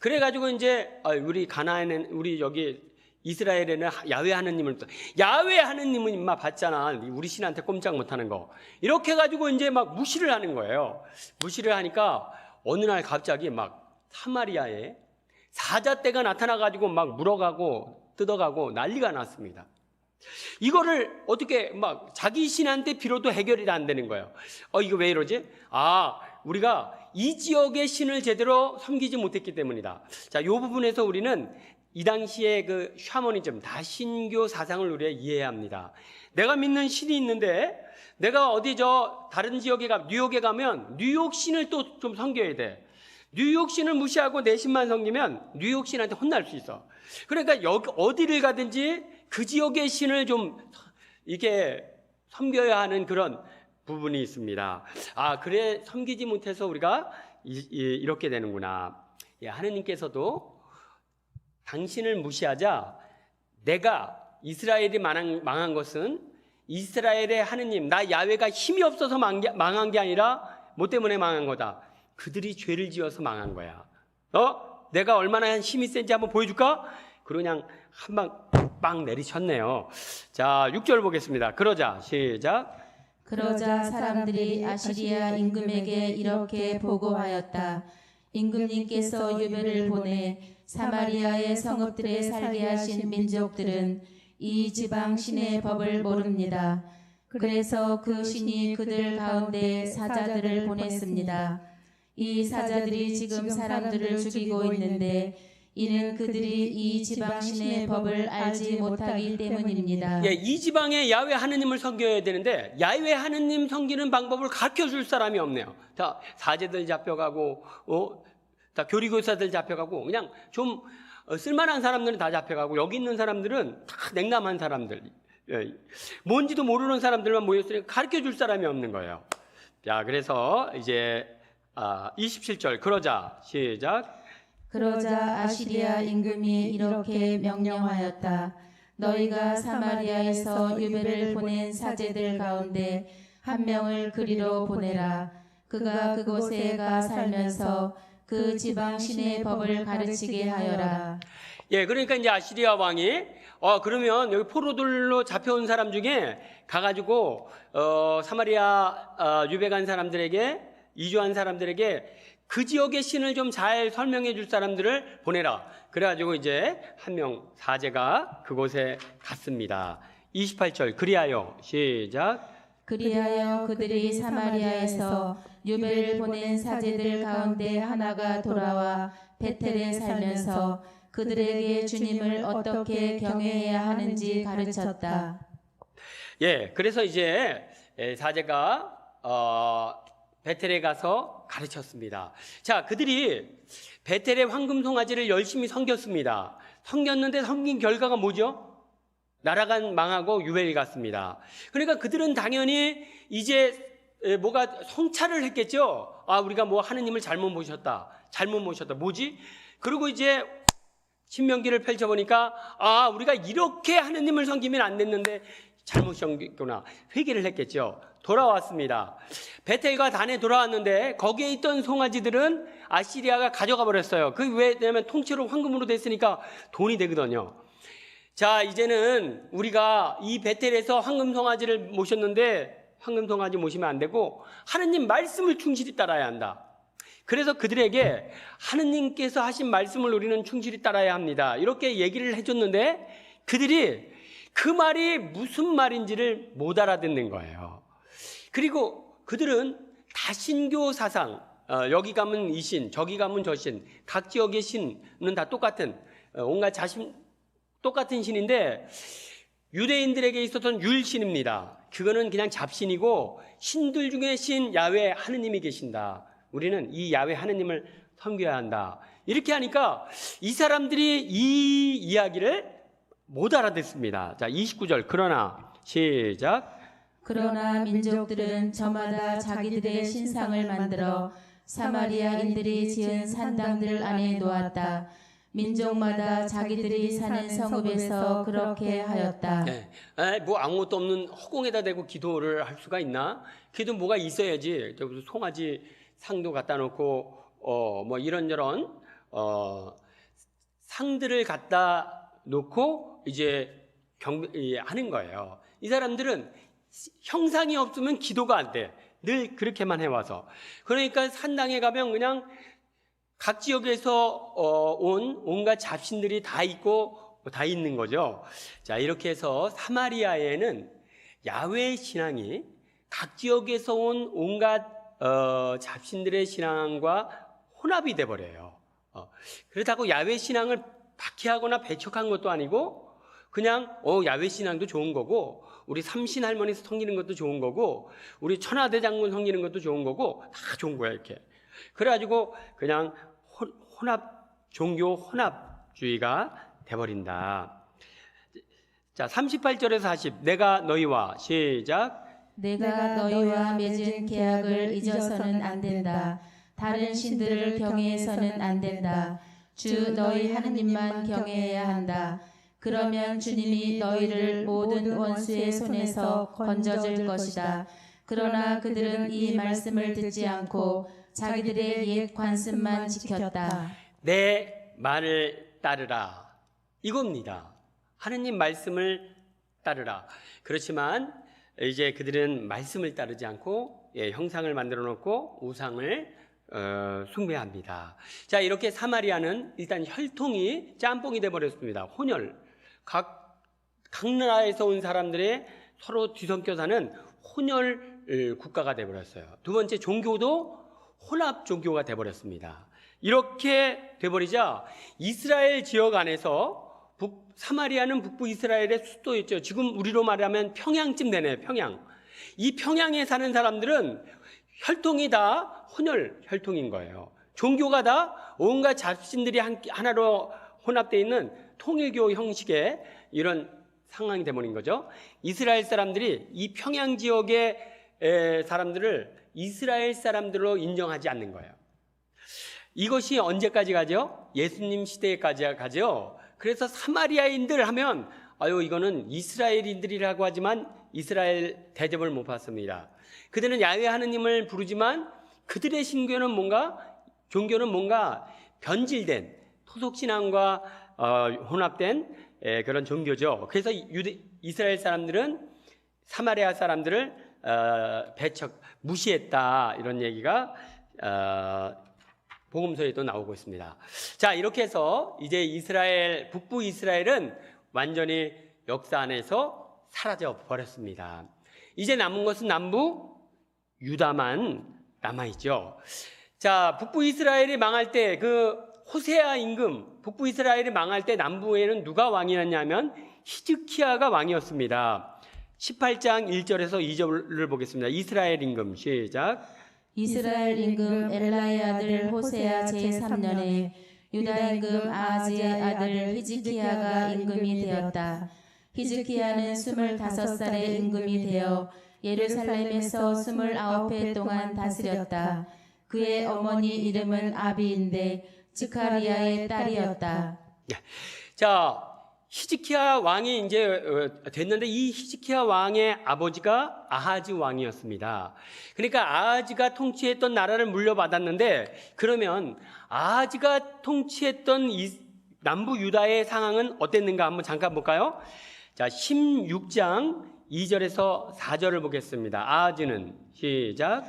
그래가지고 이제 우리 가나안에는 우리 여기 이스라엘에는 야훼 하느님을 야훼 하느님은 임마 봤잖아. 우리 신한테 꼼짝 못하는 거. 이렇게 해가지고 이제 막 무시를 하는 거예요. 무시를 하니까 어느 날 갑자기 막 사마리아에 사자떼가 나타나가지고 막 물어가고 뜯어가고 난리가 났습니다. 이거를 어떻게 막 자기 신한테 빌어도 해결이 안 되는 거예요. 이거 왜 이러지? 우리가 이 지역의 신을 제대로 섬기지 못했기 때문이다. 자, 이 부분에서 우리는 이 당시에 그 샤머니즘, 다신교 사상을 우리가 이해해야 합니다. 내가 믿는 신이 있는데 내가 다른 지역에 뉴욕에 가면 뉴욕 신을 또 좀 섬겨야 돼. 뉴욕 신을 무시하고 내 신만 섬기면 뉴욕 신한테 혼날 수 있어. 그러니까 어디를 가든지 그 지역의 신을 좀 이게 섬겨야 하는 그런 부분이 있습니다. 그래 섬기지 못해서 우리가 이렇게 되는구나. 하느님께서도 당신을 무시하자 내가 이스라엘이 망한 것은 이스라엘의 하느님 나 야훼가 힘이 없어서 망한 게 아니라 뭐 때문에 망한 거다. 그들이 죄를 지어서 망한 거야. 내가 얼마나 힘이 센지 한번 보여줄까? 그냥 한 방 빵 내리쳤네요. 자, 6절 보겠습니다. 그러자 시작. 그러자 사람들이 아시리아 임금에게 이렇게 보고하였다. 임금님께서 유배를 보내 사마리아의 성읍들에 살게 하신 민족들은 이 지방 신의 법을 모릅니다. 그래서 그 신이 그들 가운데 사자들을 보냈습니다. 이 사자들이 지금 사람들을 죽이고 있는데 이는 그들이 이 지방 신의 법을 알지 못하기 때문입니다. 이 지방에 야훼 하느님을 섬겨야 되는데 야훼 하느님 섬기는 방법을 가르쳐줄 사람이 없네요. 다 사제들 잡혀가고 다 교리교사들 잡혀가고 그냥 좀 쓸만한 사람들은 다 잡혀가고 여기 있는 사람들은 다 냉담한 사람들, 뭔지도 모르는 사람들만 모였으니까 가르쳐줄 사람이 없는 거예요. 자, 그래서 이제 27절 그러자 시작. 그러자 아시리아 임금이 이렇게 명령하였다. 너희가 사마리아에서 유배를 보낸 사제들 가운데 한 명을 그리로 보내라. 그가 그곳에 가 살면서 그 지방 신의 법을 가르치게 하여라. 예, 그러니까 이제 아시리아 왕이 그러면 여기 포로들로 잡혀온 사람 중에 가가지고 사마리아 유배 간 사람들에게, 이주한 사람들에게 그 지역의 신을 좀 잘 설명해 줄 사람들을 보내라. 그래가지고 이제 한 명 사제가 그곳에 갔습니다. 28절 그리하여 시작. 그리하여 그들이 사마리아에서 유배를 보낸 사제들 가운데 하나가 돌아와 베텔에 살면서 그들에게 주님을 어떻게 경외해야 하는지 가르쳤다. 예, 그래서 이제 사제가 베텔에 가서 가르쳤습니다. 자, 그들이 베텔의 황금 송아지를 열심히 섬겼습니다. 섬겼는데 섬긴 결과가 뭐죠? 나라가 망하고 유배를 갔습니다. 그러니까 그들은 당연히 이제 뭐가 성찰을 했겠죠. 우리가 뭐 하느님을 잘못 모셨다. 뭐지? 그리고 이제 신명기를 펼쳐보니까 우리가 이렇게 하느님을 섬기면 안 됐는데 잘못 섬겼구나. 회개를 했겠죠. 돌아왔습니다. 베텔과 단에 돌아왔는데 거기에 있던 송아지들은 아시리아가 가져가 버렸어요. 왜냐면 통째로 황금으로 됐으니까 돈이 되거든요. 자, 이제는 우리가 이 베텔에서 황금 송아지를 모셨는데 황금 송아지 모시면 안 되고 하느님 말씀을 충실히 따라야 한다. 그래서 그들에게 하느님께서 하신 말씀을 우리는 충실히 따라야 합니다. 이렇게 얘기를 해줬는데 그들이 그 말이 무슨 말인지를 못 알아듣는 거예요. 그리고 그들은 다신교 사상, 여기 가면 이 신, 저기 가면 저 신, 각 지역의 신은 다 똑같은 온갖 똑같은 신인데 유대인들에게 있어서는 율신입니다. 그거는 그냥 잡신이고 신들 중에 신 야훼 하느님이 계신다. 우리는 이 야훼 하느님을 섬겨야 한다. 이렇게 하니까 이 사람들이 이 이야기를 못 알아듣습니다. 자, 29절 그러나 시작. 그러나 민족들은 저마다 자기들의 신상을 만들어 사마리아인들이 지은 산당들 안에 놓았다. 민족마다 자기들이 사는 성읍에서 그렇게 하였다. 네. 뭐 아무것도 없는 허공에다 대고 기도를 할 수가 있나? 기도 뭐가 있어야지. 송아지 상도 갖다 놓고 뭐 이런저런 상들을 갖다 놓고 이제 하는 거예요. 이 사람들은 형상이 없으면 기도가 안 돼. 늘 그렇게만 해와서. 그러니까 산당에 가면 그냥 각 지역에서 온 온갖 잡신들이 다 있고 다 있는 거죠. 자, 이렇게 해서 사마리아에는 야훼 신앙이 각 지역에서 온 온갖 잡신들의 신앙과 혼합이 돼 버려요. 그렇다고 야훼 신앙을 박해하거나 배척한 것도 아니고 그냥 야훼 신앙도 좋은 거고 우리 삼신 할머니 섬기는 것도 좋은 거고 우리 천하대장군 섬기는 것도 좋은 거고 다 좋은 거야 이렇게. 그래가지고 그냥 종교 혼합주의가 돼버린다. 자, 38절에서 40 내가 너희와 시작. 내가 너희와 맺은 계약을 잊어서는 안 된다. 다른 신들을 경외해서는 안 된다. 주 너희 하느님만 경외해야 한다. 그러면 주님이 너희를 모든 원수의 손에서 건져줄 것이다. 그러나 그들은 이 말씀을 듣지 않고 자기들의 옛 관습만 지켰다. 내 말을 따르라. 이겁니다. 하느님 말씀을 따르라. 그렇지만 이제 그들은 말씀을 따르지 않고 형상을 만들어 놓고 우상을 숭배합니다. 자, 이렇게 사마리아는 일단 혈통이 짬뽕이 돼버렸습니다. 혼혈. 각 나라에서 온 사람들의 서로 뒤섞여 사는 혼혈 국가가 돼버렸어요. 두 번째, 종교도 혼합 종교가 돼버렸습니다. 이렇게 돼버리자 이스라엘 지역 안에서 사마리아는 북부 이스라엘의 수도였죠. 지금 우리로 말하면 평양쯤 되네. 평양. 이 평양에 사는 사람들은 혈통이 다 혼혈 혈통인 거예요. 종교가 다 온갖 잡신들이 하나로 혼합되어 있는 통일교 형식의 이런 상황이 되버린 거죠. 이스라엘 사람들이 이 평양 지역의 사람들을 이스라엘 사람들로 인정하지 않는 거예요. 이것이 언제까지 가죠? 예수님 시대까지 가죠. 그래서 사마리아인들 하면 이거는 이스라엘인들이라고 하지만 이스라엘 대접을 못 받습니다. 그들은 야훼 하느님을 부르지만 그들의 종교는 뭔가 변질된 토속신앙과 혼합된 그런 종교죠. 그래서 이스라엘 사람들은 사마리아 사람들을 무시했다, 이런 얘기가 복음서에도 나오고 있습니다. 자, 이렇게 해서 이제 북부 이스라엘은 완전히 역사 안에서 사라져 버렸습니다. 이제 남은 것은 남부 유다만 남아있죠. 자, 북부 이스라엘이 망할 때 호세아 임금, 북부 이스라엘이 망할 때 남부에는 누가 왕이었냐면 히즈키야가 왕이었습니다. 18장 1절에서 2절을 보겠습니다. 이스라엘 임금, 시작. 이스라엘 임금 엘라의 아들 호세아 제3년에 유다 임금 아하지의 아들 히즈키야가 임금이 되었다. 히즈키야는 25살의 임금이 되어 예루살렘에서 29해 동안 다스렸다. 그의 어머니 이름은 아비인데 스가리야의 딸이었다. 자, 히즈키야 왕이 이제 됐는데 이 히즈키야 왕의 아버지가 아하즈 왕이었습니다. 그러니까 아하즈가 통치했던 나라를 물려받았는데, 그러면 아하즈가 통치했던 남부 유다의 상황은 어땠는가 한번 잠깐 볼까요? 자, 16장 2절에서 4절을 보겠습니다. 아하즈는, 시작.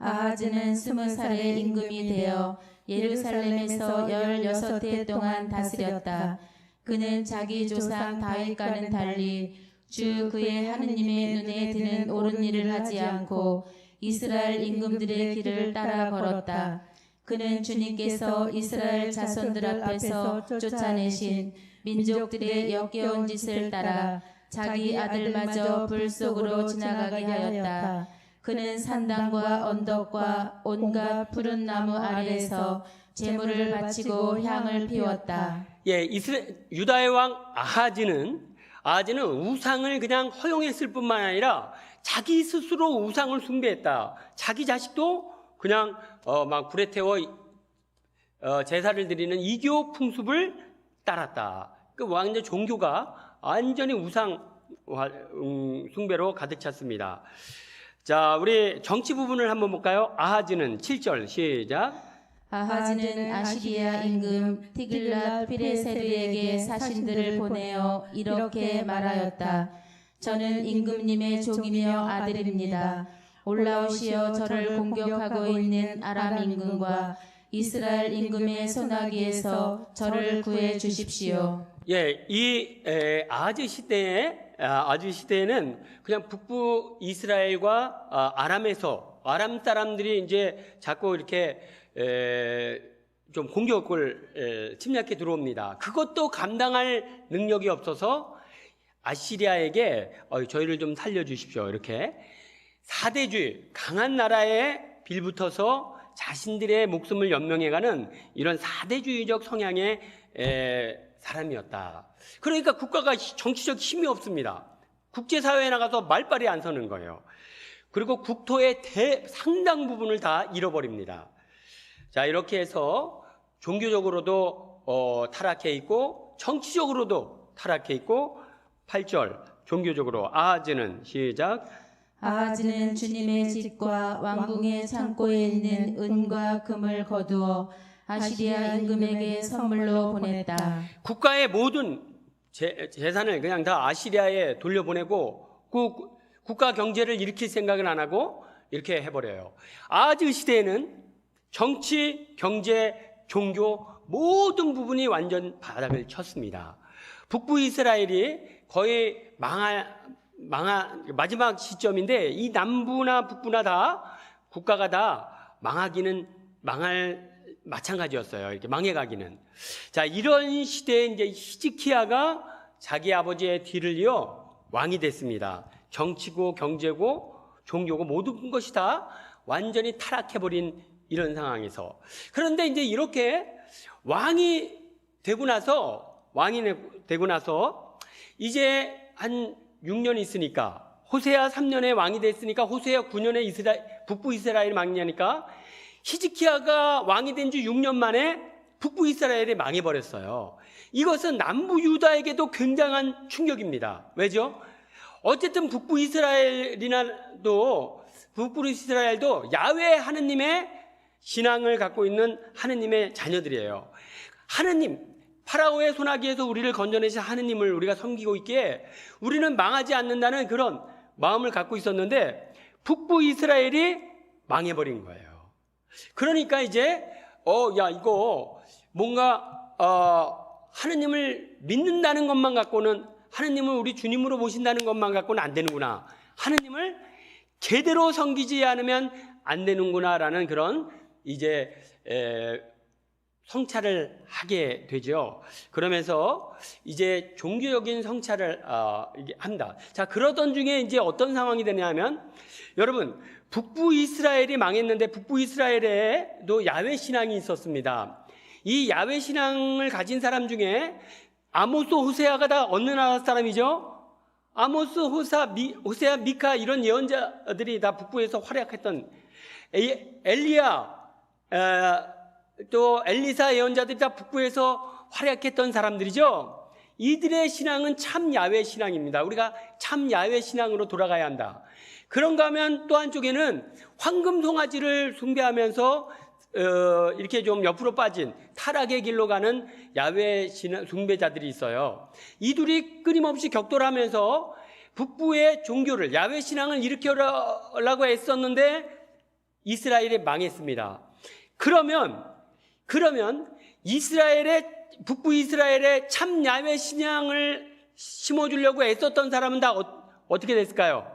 아하즈는 20살의 임금이 되어 예루살렘에서 16해 동안 다스렸다. 그는 자기 조상 다윗과는 달리 주 그의 하느님의 눈에 드는 옳은 일을 하지 않고 이스라엘 임금들의 길을 따라 걸었다. 그는 주님께서 이스라엘 자손들 앞에서 쫓아내신 민족들의 역겨운 짓을 따라 자기 아들마저 불 속으로 지나가게 하였다. 그는 산당과 언덕과 온갖 푸른 나무 아래에서 제물을 바치고 향을 피웠다. 예, 유다의 왕 아하즈는 우상을 그냥 허용했을 뿐만 아니라 자기 스스로 우상을 숭배했다. 자기 자식도 그냥 막 불에 태워 제사를 드리는 이교 풍습을 따랐다. 그 왕의 종교가 완전히 우상 숭배로 가득 찼습니다. 자, 우리 정치 부분을 한번 볼까요? 아하즈는 7절, 시작. 아하즈는 아시리아 임금 티글랏 피레세르에게 사신들을 보내어 이렇게 말하였다. 저는 임금님의 종이며 아들입니다. 올라오시어 저를 공격하고 있는 아람 임금과 이스라엘 임금의 손아귀에서 저를 구해 주십시오. 예, 이 아하즈 시대에는 그냥 북부 이스라엘과 아람 사람들이 이제 자꾸 이렇게 좀 공격을 침략해 들어옵니다. 그것도 감당할 능력이 없어서 아시리아에게 저희를 좀 살려주십시오. 이렇게 사대주의, 강한 나라에 빌붙어서 자신들의 목숨을 연명해가는 이런 사대주의적 성향의 사람이었다. 그러니까 국가가 정치적 힘이 없습니다. 국제사회에 나가서 말빨이 안 서는 거예요. 그리고 국토의 상당 부분을 다 잃어버립니다. 자, 이렇게 해서 종교적으로도 타락해 있고 정치적으로도 타락해 있고 8절 종교적으로 아하즈는, 시작. 아하즈는 주님의 집과 왕궁의 창고에 있는 은과 금을 거두어 아시리아 임금에게 선물로 보냈다. 국가의 모든 재산을 그냥 다 아시리아에 돌려보내고 국가 경제를 일으킬 생각은 안 하고 이렇게 해버려요. 아하즈 시대에는 정치, 경제, 종교 모든 부분이 완전 바닥을 쳤습니다. 북부 이스라엘이 거의 마지막 시점인데 이 남부나 북부나 다 국가가 다 망할 마찬가지였어요. 이렇게 망해가기는. 자, 이런 시대에 이제 히즈키야가 자기 아버지의 뒤를 이어 왕이 됐습니다. 정치고 경제고 종교고 모든 것이 다 완전히 타락해버린 이런 상황에서. 그런데 이제 이렇게 왕이 되고 나서 이제 한 6년 있으니까 호세아 3년에 왕이 됐으니까 호세아 9년에 북부 이스라엘이 망하니까 히즈키야가 왕이 된 지 6년 만에 북부 이스라엘이 망해버렸어요. 이것은 남부 유다에게도 굉장한 충격입니다. 왜죠? 어쨌든 북부 이스라엘도 야훼 하느님의 신앙을 갖고 있는 하느님의 자녀들이에요. 하느님, 파라오의 손아귀에서 우리를 건져내신 하느님을 우리가 섬기고 있기에 우리는 망하지 않는다는 그런 마음을 갖고 있었는데 북부 이스라엘이 망해버린 거예요. 그러니까 이제 야 이거 뭔가 하느님을 믿는다는 것만 갖고는, 하느님을 우리 주님으로 모신다는 것만 갖고는 안 되는구나, 하느님을 제대로 섬기지 않으면 안 되는구나라는 그런 이제 성찰을 하게 되죠. 그러면서 이제 종교적인 성찰을 합니다. 자, 그러던 중에 이제 어떤 상황이 되냐면, 여러분, 북부 이스라엘이 망했는데 북부 이스라엘에도 야훼 신앙이 있었습니다. 이 야훼 신앙을 가진 사람 중에 아모스, 호세아가 다 어느 나라 사람이죠? 아모스, 호세아, 미카 이런 예언자들이 다 북부에서 활약했던, 엘리야, 또 엘리사 예언자들이 다 북부에서 활약했던 사람들이죠. 이들의 신앙은 참 야훼 신앙입니다. 우리가 참 야훼 신앙으로 돌아가야 한다. 그런가 하면 또 한쪽에는 황금 송아지를 숭배하면서 이렇게 좀 옆으로 빠진 타락의 길로 가는 야훼 숭배자들이 있어요. 이 둘이 끊임없이 격돌하면서 북부의 종교를, 야훼 신앙을 일으키려고 애썼는데 이스라엘이 망했습니다. 그러면 북부 이스라엘의 참 야훼 신앙을 심어주려고 애썼던 사람은 다 어떻게 됐을까요?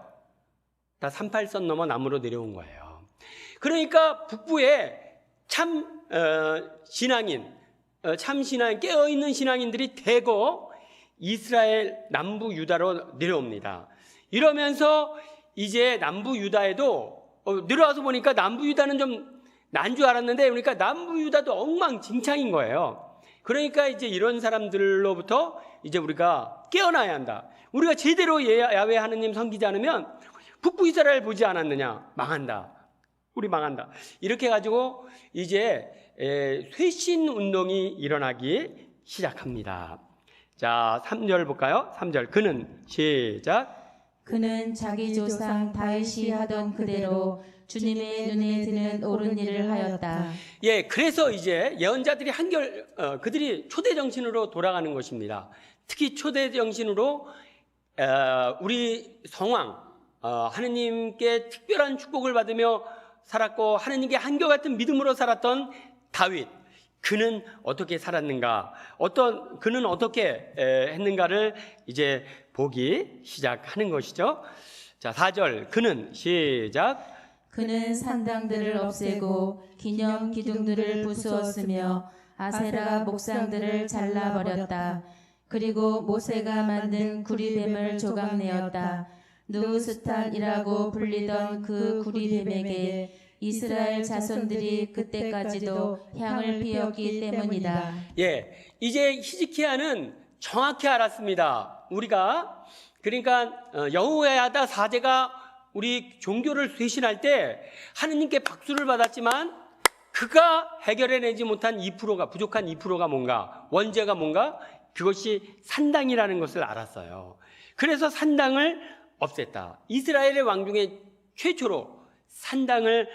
다 38선 넘어 남으로 내려온 거예요. 그러니까 북부에 참 신앙인, 깨어있는 신앙인들이 대거 이스라엘 남부 유다로 내려옵니다. 이러면서 이제 남부 유다에도 내려와서 보니까 남부 유다는 좀 난 줄 알았는데, 그러니까 남부 유다도 엉망진창인 거예요. 그러니까 이제 이런 사람들로부터 이제 우리가 깨어나야 한다. 우리가 제대로 야훼 하느님 섬기지 않으면 북부 이스라엘 보지 않았느냐? 망한다. 우리 망한다. 이렇게 해가지고 이제 쇄신 운동이 일어나기 시작합니다. 자, 3절 볼까요? 3절. 그는 시작. 그는 자기 조상 다윗이 하던 그대로 주님의 눈에 드는 옳은 일을 하였다. 예, 그래서 이제 예언자들이 그들이 초대 정신으로 돌아가는 것입니다. 특히 초대 정신으로 우리 성왕, 하느님께 특별한 축복을 받으며 살았고 하느님께 한결같은 믿음으로 살았던 다윗, 그는 어떻게 살았는가, 그는 어떻게 했는가를 이제 보기 시작하는 것이죠. 자, 4절. 그는 시작. 그는 산당들을 없애고 기념 기둥들을 부수었으며 아세라 목상들을 잘라버렸다. 그리고 모세가 만든 구리뱀을 조각내었다. 느우스탄이라고 불리던 그 구리뱀에게 이스라엘 자손들이 그때까지도 향을 피웠기 때문이다. 예, 이제 히즈키야는 정확히 알았습니다. 우리가 그러니까 여호야다 4제가 우리 종교를 쇄신할 때 하느님께 박수를 받았지만 그가 해결해내지 못한 2%가 부족한 2%가 뭔가, 원죄가 뭔가, 그것이 산당이라는 것을 알았어요. 그래서 산당을 없앴다. 이스라엘의 왕 중에 최초로 산당을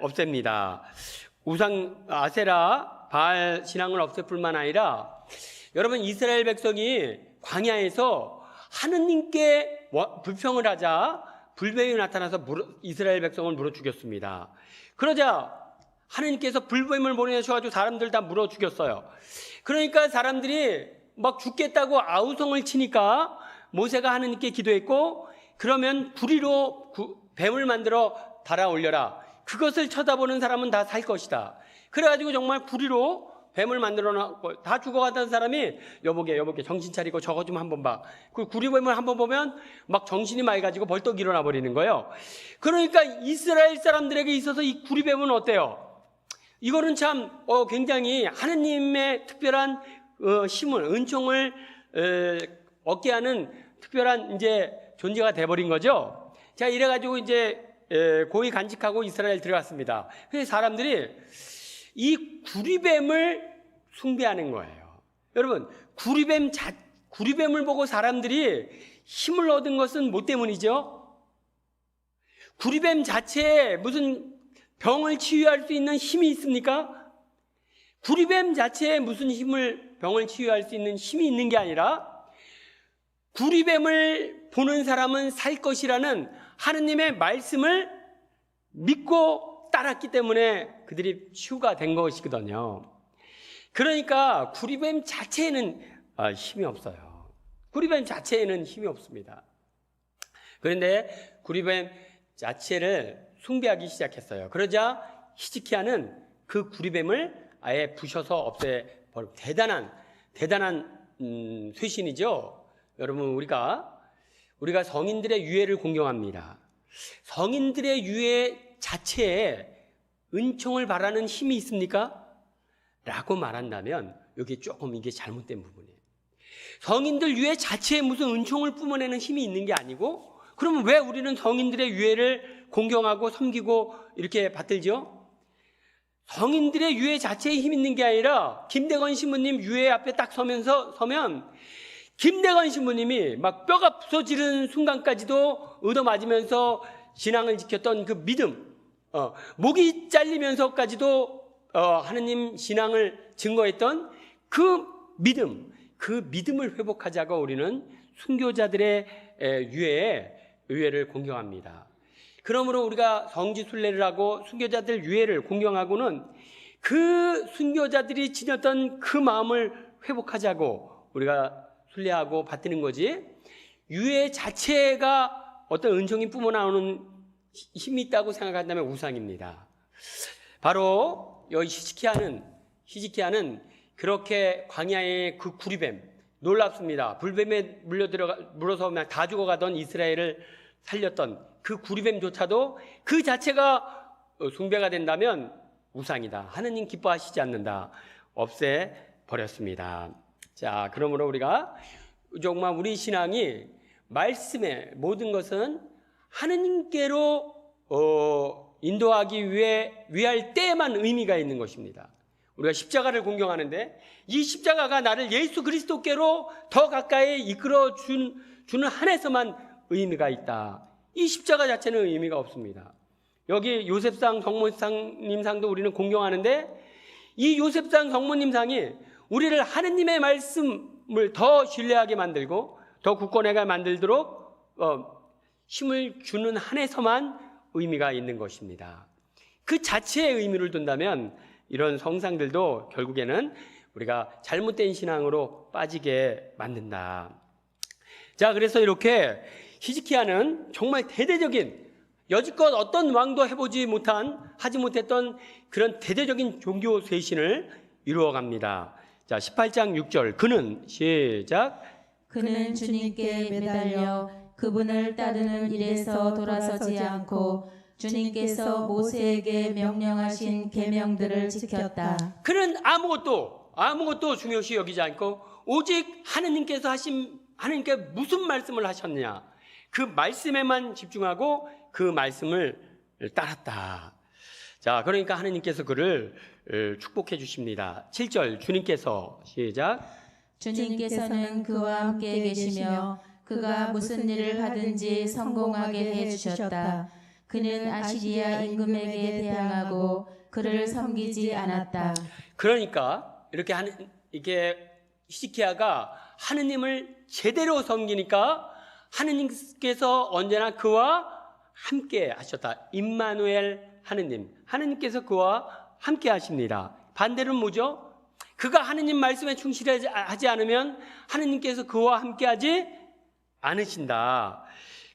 없앱니다. 우상 아세라 바알 신앙을 없앨 뿐만 아니라, 여러분, 이스라엘 백성이 광야에서 하느님께 불평을 하자 불뱀이 나타나서 이스라엘 백성을 물어 죽였습니다. 그러자 하느님께서 불뱀을 보내셔가지고 사람들 다 물어 죽였어요. 그러니까 사람들이 막 죽겠다고 아우성을 치니까 모세가 하느님께 기도했고, 그러면 구리로 뱀을 만들어 달아 올려라. 그것을 쳐다보는 사람은 다 살 것이다. 그래가지고 정말 구리로 뱀을 만들어 놨고, 다 죽어가던 사람이 여보게 정신 차리고 저거 좀 한번 봐. 그 구리뱀을 한번 보면 막 정신이 맑아지고 벌떡 일어나 버리는 거예요. 그러니까 이스라엘 사람들에게 있어서 이 구리뱀은 어때요? 이거는 참 굉장히 하느님의 특별한 힘을, 은총을 얻게 하는 특별한 이제 존재가 돼버린 거죠. 자, 이래가지고 이제 고이 간직하고 이스라엘 들어갔습니다. 그래서 사람들이 이 구리뱀을 숭배하는 거예요. 여러분, 구리뱀을 보고 사람들이 힘을 얻은 것은 뭐 때문이죠? 구리뱀 자체에 무슨 병을 치유할 수 있는 힘이 있습니까? 구리뱀 자체에 무슨 병을 치유할 수 있는 힘이 있는 게 아니라 구리뱀을 보는 사람은 살 것이라는 하느님의 말씀을 믿고 따랐기 때문에 그들이 치유가 된 것이거든요. 그러니까 구리뱀 자체에는 힘이 없어요. 구리뱀 자체에는 힘이 없습니다. 그런데 구리뱀 자체를 숭배하기 시작했어요. 그러자 히스기야는 그 구리뱀을 아예 부셔서 없애버리고 대단한 쇄신이죠. 여러분, 우리가 성인들의 유해를 공경합니다. 성인들의 유해 자체에 은총을 바라는 힘이 있습니까? 라고 말한다면 여기 조금 이게 잘못된 부분이에요. 성인들 유해 자체에 무슨 은총을 뿜어내는 힘이 있는 게 아니고, 그러면 왜 우리는 성인들의 유해를 공경하고 섬기고 이렇게 받들죠? 성인들의 유해 자체에 힘 있는 게 아니라 김대건 신부님 유해 앞에 딱 서면 김대건 신부님이 막 뼈가 부서지는 순간까지도 얻어맞으면서 신앙을 지켰던 그 믿음, 목이 잘리면서까지도 하느님 신앙을 증거했던 그 믿음을 회복하자고 우리는 순교자들의 유해를 공경합니다. 그러므로 우리가 성지순례를 하고 순교자들 유해를 공경하고는 그 순교자들이 지녔던 그 마음을 회복하자고 우리가 순례하고 받드는 거지, 유해 자체가 어떤 은총이 뿜어나오는 힘이 있다고 생각한다면 우상입니다. 바로 여기 히스기야는 그렇게 광야의 그 구리뱀, 놀랍습니다. 불뱀에 물어서 그냥 다 죽어가던 이스라엘을 살렸던 그 구리뱀조차도 그 자체가 숭배가 된다면 우상이다, 하느님 기뻐하시지 않는다, 없애버렸습니다. 자, 그러므로 우리가 정말 우리 신앙이 말씀의 모든 것은 하느님께로 인도하기 위할 때에만 의미가 있는 것입니다. 우리가 십자가를 공경하는데 이 십자가가 나를 예수 그리스도께로 더 가까이 이끌어 주는 한에서만 의미가 있다. 이 십자가 자체는 의미가 없습니다. 여기 요셉상 성모님상도 우리는 공경하는데 이 요셉상 성모님상이 우리를 하느님의 말씀을 더 신뢰하게 만들고 더 굳건하게 만들도록 힘을 주는 한에서만 의미가 있는 것입니다. 그 자체의 의미를 둔다면 이런 성상들도 결국에는 우리가 잘못된 신앙으로 빠지게 만든다. 자, 그래서 이렇게 히스기야는 정말 대대적인, 여지껏 어떤 왕도 하지 못했던 그런 대대적인 종교 쇄신을 이루어갑니다. 자, 18장 6절. 그는 시작. 그는 주님께 매달려 그분을 따르는 일에서 돌아서지 않고 주님께서 모세에게 명령하신 계명들을 지켰다. 그는 아무것도 중요시 여기지 않고 오직 하느님께 무슨 말씀을 하셨느냐, 그 말씀에만 집중하고 그 말씀을 따랐다. 자, 그러니까 하느님께서 그를 축복해 주십니다. 7절. 주님께서 시작. 주님께서는 그와 함께 계시며 그가 무슨 일을 하든지 성공하게 해주셨다. 그는 아시리아 임금에게 대항하고 그를 섬기지 않았다. 그러니까 이렇게 히스기야가 하느님을 제대로 섬기니까 하느님께서 언제나 그와 함께 하셨다. 임마누엘 하느님께서 그와 함께 하십니다. 반대로는 뭐죠? 그가 하느님 말씀에 충실하지 않으면 하느님께서 그와 함께 하지 않으신다.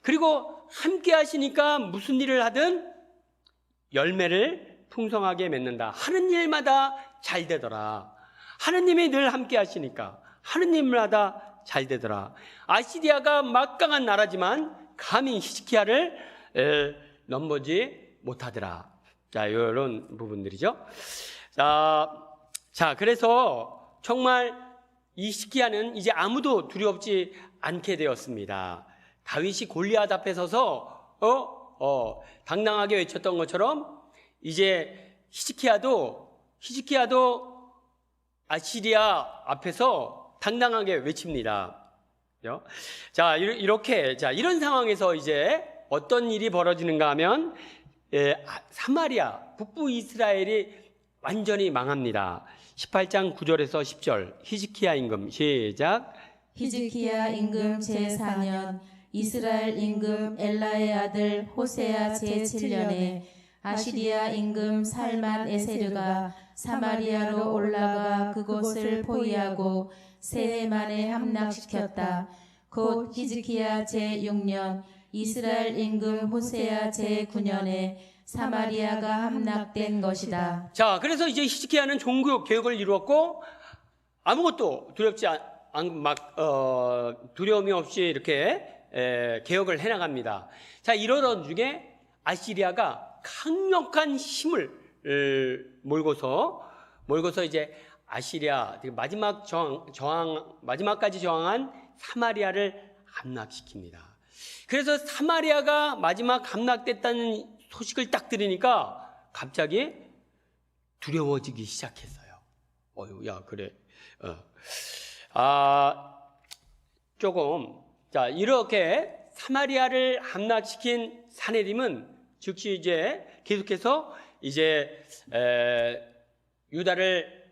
그리고 함께 하시니까 무슨 일을 하든 열매를 풍성하게 맺는다. 하는 일마다 잘 되더라. 하느님이 늘 함께 하시니까 하느님마다 잘 되더라. 아시리아가 막강한 나라지만 감히 히스기야를 넘보지 못하더라. 자, 이런 부분들이죠. 자, 그래서 정말 이 히스기야는 이제 아무도 두렵지 않게 되었습니다. 다윗이 골리앗 앞에 서서 당당하게 외쳤던 것처럼 이제 히스기야도 아시리아 앞에서 당당하게 외칩니다. 자, 이런 상황에서 이제 어떤 일이 벌어지는가 하면 사마리아 북부 이스라엘이 완전히 망합니다. 18장 9절에서 10절 히즈키야 임금 시작. 히즈키야 임금 제4년 이스라엘 임금 엘라의 아들 호세아 제7년에 아시리아 임금 살만 에세르가 사마리아로 올라가 그곳을 포위하고 세 해 만에 함락시켰다. 곧 히즈키야 제6년 이스라엘 임금 호세아 제9년에 사마리아가 함락된 것이다. 자, 그래서 이제 히즈키야는 종교 개혁을 이루었고 아무것도 두려움이 없이 이렇게 개혁을 해나갑니다. 자, 이러던 중에 아시리아가 강력한 힘을 몰고서 이제 아시리아 마지막까지 저항한 사마리아를 함락시킵니다. 그래서 사마리아가 마지막 함락됐다는 소식을 딱 들으니까 갑자기 두려워지기 시작했어요. 야, 그래. 자, 이렇게 사마리아를 함락시킨 사네림은 즉시 이제 계속해서 이제 유다를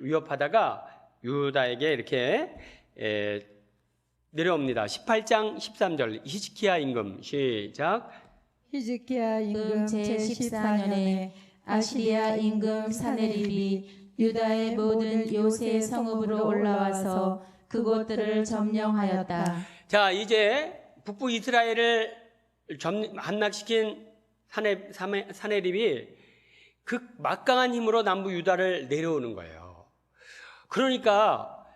위협하다가 유다에게 이렇게 내려옵니다. 18장 13절 히즈키야 임금 시작. 히즈키야 임금 제14년에 아시리아 임금 사네립이 유다의 모든 요새 성읍으로 올라와서 그곳들을 점령하였다. 자, 이제 북부 이스라엘을 함락시킨 사네립이 그 막강한 힘으로 남부 유다를 내려오는 거예요. 그러니까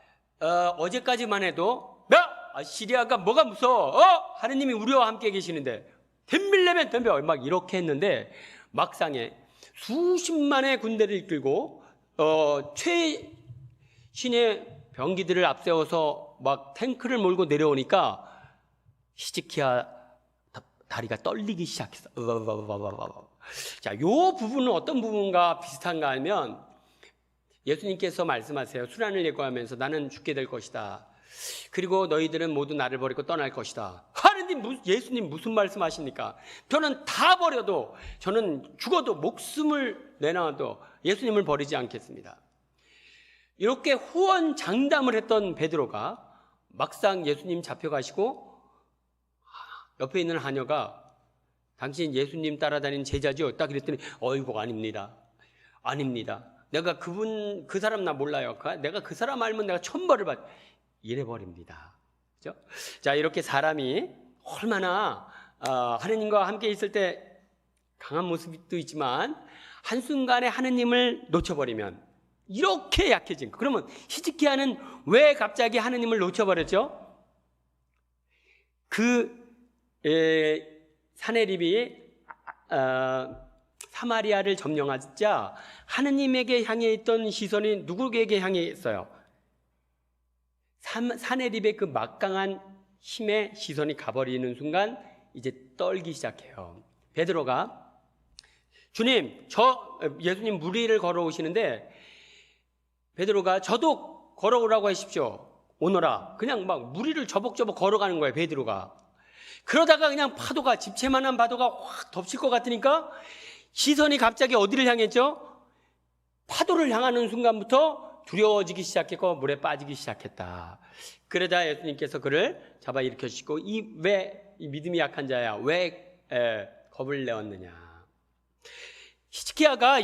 어제까지만 해도 시리아가 뭐가 무서워? 하느님이 우리와 함께 계시는데 덤빌려면 덤벼 막 이렇게 했는데 막상에 수십만의 군대를 이끌고 최신의 병기들을 앞세워서 막 탱크를 몰고 내려오니까 히즈키야 다리가 떨리기 시작했어. 자, 요 부분은 어떤 부분과 비슷한가 하면 예수님께서 말씀하세요. 수란을 예고하면서 나는 죽게 될 것이다. 그리고 너희들은 모두 나를 버리고 떠날 것이다. 하느님, 예수님 무슨 말씀하십니까? 저는 다 버려도, 저는 죽어도 목숨을 내놔도 예수님을 버리지 않겠습니다. 이렇게 후원장담을 했던 베드로가 막상 예수님 잡혀가시고 옆에 있는 하녀가 당신 예수님 따라다니는 제자죠? 딱 그랬더니 어이구 아닙니다. 내가 그 사람 나 몰라요. 내가 그 사람 알면 내가 천벌을 받. 이래버립니다. 그렇죠? 자, 이렇게 사람이 얼마나 하느님과 함께 있을 때 강한 모습도 있지만 한순간에 하느님을 놓쳐버리면 이렇게 약해진 거. 그러면 히즈키야는 왜 갑자기 하느님을 놓쳐버렸죠? 사네립이 사마리아를 점령하자 하느님에게 향해 있던 시선이 누구에게 향해 있어요? 사네립의 그 막강한 힘의 시선이 가버리는 순간 이제 떨기 시작해요. 베드로가 주님, 예수님 무리를 걸어오시는데 베드로가 저도 걸어오라고 하십시오. 오너라. 그냥 막 무리를 저벅저벅 걸어가는 거예요, 베드로가. 그러다가 그냥 집채만한 파도가 확 덮칠 것 같으니까 시선이 갑자기 어디를 향했죠? 파도를 향하는 순간부터 두려워지기 시작했고 물에 빠지기 시작했다. 그러자 예수님께서 그를 잡아 일으켜주시고 왜 이 믿음이 약한 자야 왜 겁을 내었느냐. 히즈키야가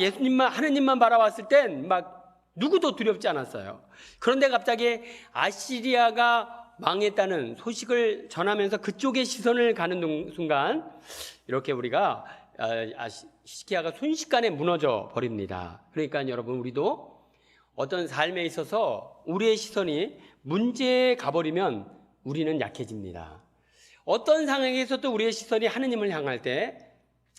하느님만 바라봤을 땐 막 누구도 두렵지 않았어요. 그런데 갑자기 아시리아가 망했다는 소식을 전하면서 그쪽에 시선을 가는 순간 이렇게 우리가 히즈키야가 순식간에 무너져 버립니다. 그러니까 여러분, 우리도 어떤 삶에 있어서 우리의 시선이 문제에 가버리면 우리는 약해집니다. 어떤 상황에서도 우리의 시선이 하느님을 향할 때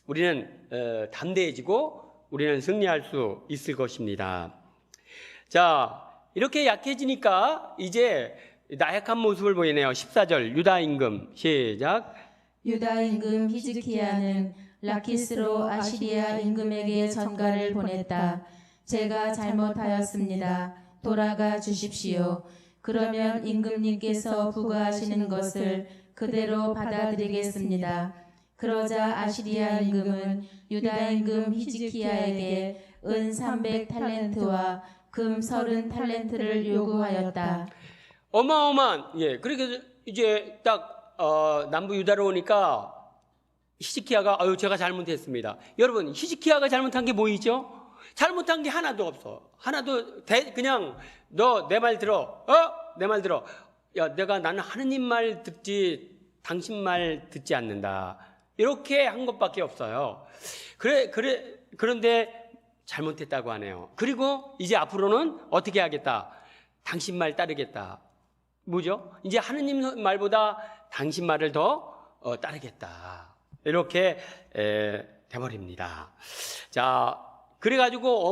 우리는 담대해지고 우리는 승리할 수 있을 것입니다. 자, 이렇게 약해지니까 이제 나약한 모습을 보이네요. 14절 유다 임금 시작. 유다 임금 히즈키야는 라키스로 아시리아 임금에게 전가를 보냈다. 제가 잘못하였습니다. 돌아가 주십시오. 그러면 임금님께서 부과하시는 것을 그대로 받아들이겠습니다. 그러자 아시리아 임금은 유다 임금 히즈키야에게 은 300탈렌트와 금 30탈렌트를 요구하였다. 어마어마한, 예, 그렇게 이제 딱, 남부 유다로 오니까 히즈키야가, 제가 잘못했습니다. 여러분, 히즈키야가 잘못한 게 뭐이죠? 잘못한 게 하나도 없어. 하나도, 그냥, 너 내 말 들어. 내 말 들어. 야, 나는 하느님 말 듣지, 당신 말 듣지 않는다. 이렇게 한 것밖에 없어요. 그런데 잘못했다고 하네요. 그리고 이제 앞으로는 어떻게 하겠다? 당신 말 따르겠다. 뭐죠? 이제 하느님 말보다 당신 말을 더 따르겠다. 이렇게 돼버립니다. 자, 그래가지고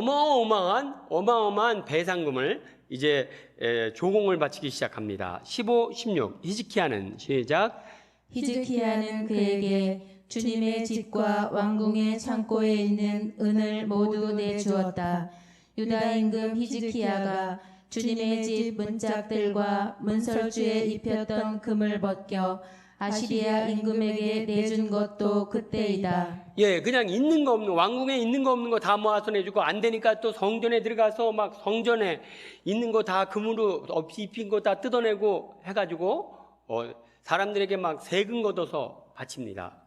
어마어마한 배상금을 이제 조공을 바치기 시작합니다. 15, 16 히즈키야는 시작. 히즈키야는 그에게 주님의 집과 왕궁의 창고에 있는 은을 모두 내주었다. 유다 임금 히즈키야가 주님의 집 문짝들과 문설주에 입혔던 금을 벗겨 아시리아 임금에게 내준 것도 그때이다. 예, 그냥 있는 거 없는, 왕궁에 있는 거 없는 거 다 모아서 내주고, 안 되니까 또 성전에 들어가서 막 성전에 있는 거 다 금으로 입힌 거 다 뜯어내고 해가지고 사람들에게 막 세금 걷어서 바칩니다.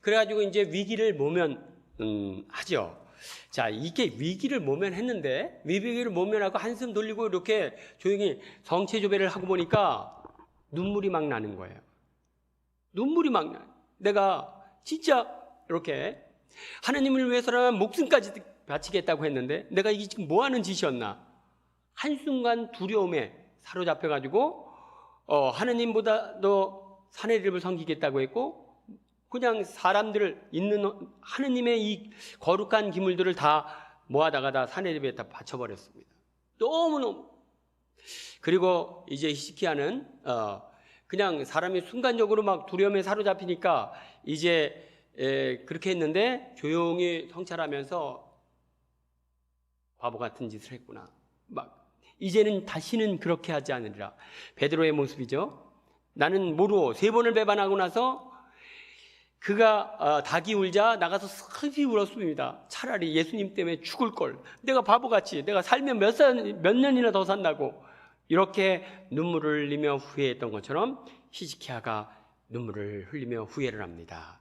그래가지고 이제 위기를 모면하죠. 자, 이게 위기를 모면했는데, 위기를 모면하고 한숨 돌리고 이렇게 조용히 성체조배를 하고 보니까 눈물이 막 나는 거예요. 눈물이 막 나. 내가 진짜 이렇게 하나님을 위해서라면 목숨까지 바치겠다고 했는데 내가 이게 지금 뭐 하는 짓이었나? 한순간 두려움에 사로잡혀가지고 하나님보다도 사내립을 섬기겠다고 했고 그냥 사람들을 있는 하느님의 이 거룩한 기물들을 다 모아다가 다 사내립에 다 바쳐버렸습니다. 너무너무. 그리고 이제 히스키야는 그냥 사람이 순간적으로 막 두려움에 사로잡히니까 이제 그렇게 했는데 조용히 성찰하면서 바보 같은 짓을 했구나. 막 이제는 다시는 그렇게 하지 않으리라. 베드로의 모습이죠. 나는 모르오 3번을 배반하고 나서 그가 닭이 울자 나가서 슬피 울었습니다. 차라리 예수님 때문에 죽을 걸. 내가 바보같이 내가 살면 몇 년이나 더 산다고 이렇게 눈물을 흘리며 후회했던 것처럼 히즈키야가 눈물을 흘리며 후회를 합니다.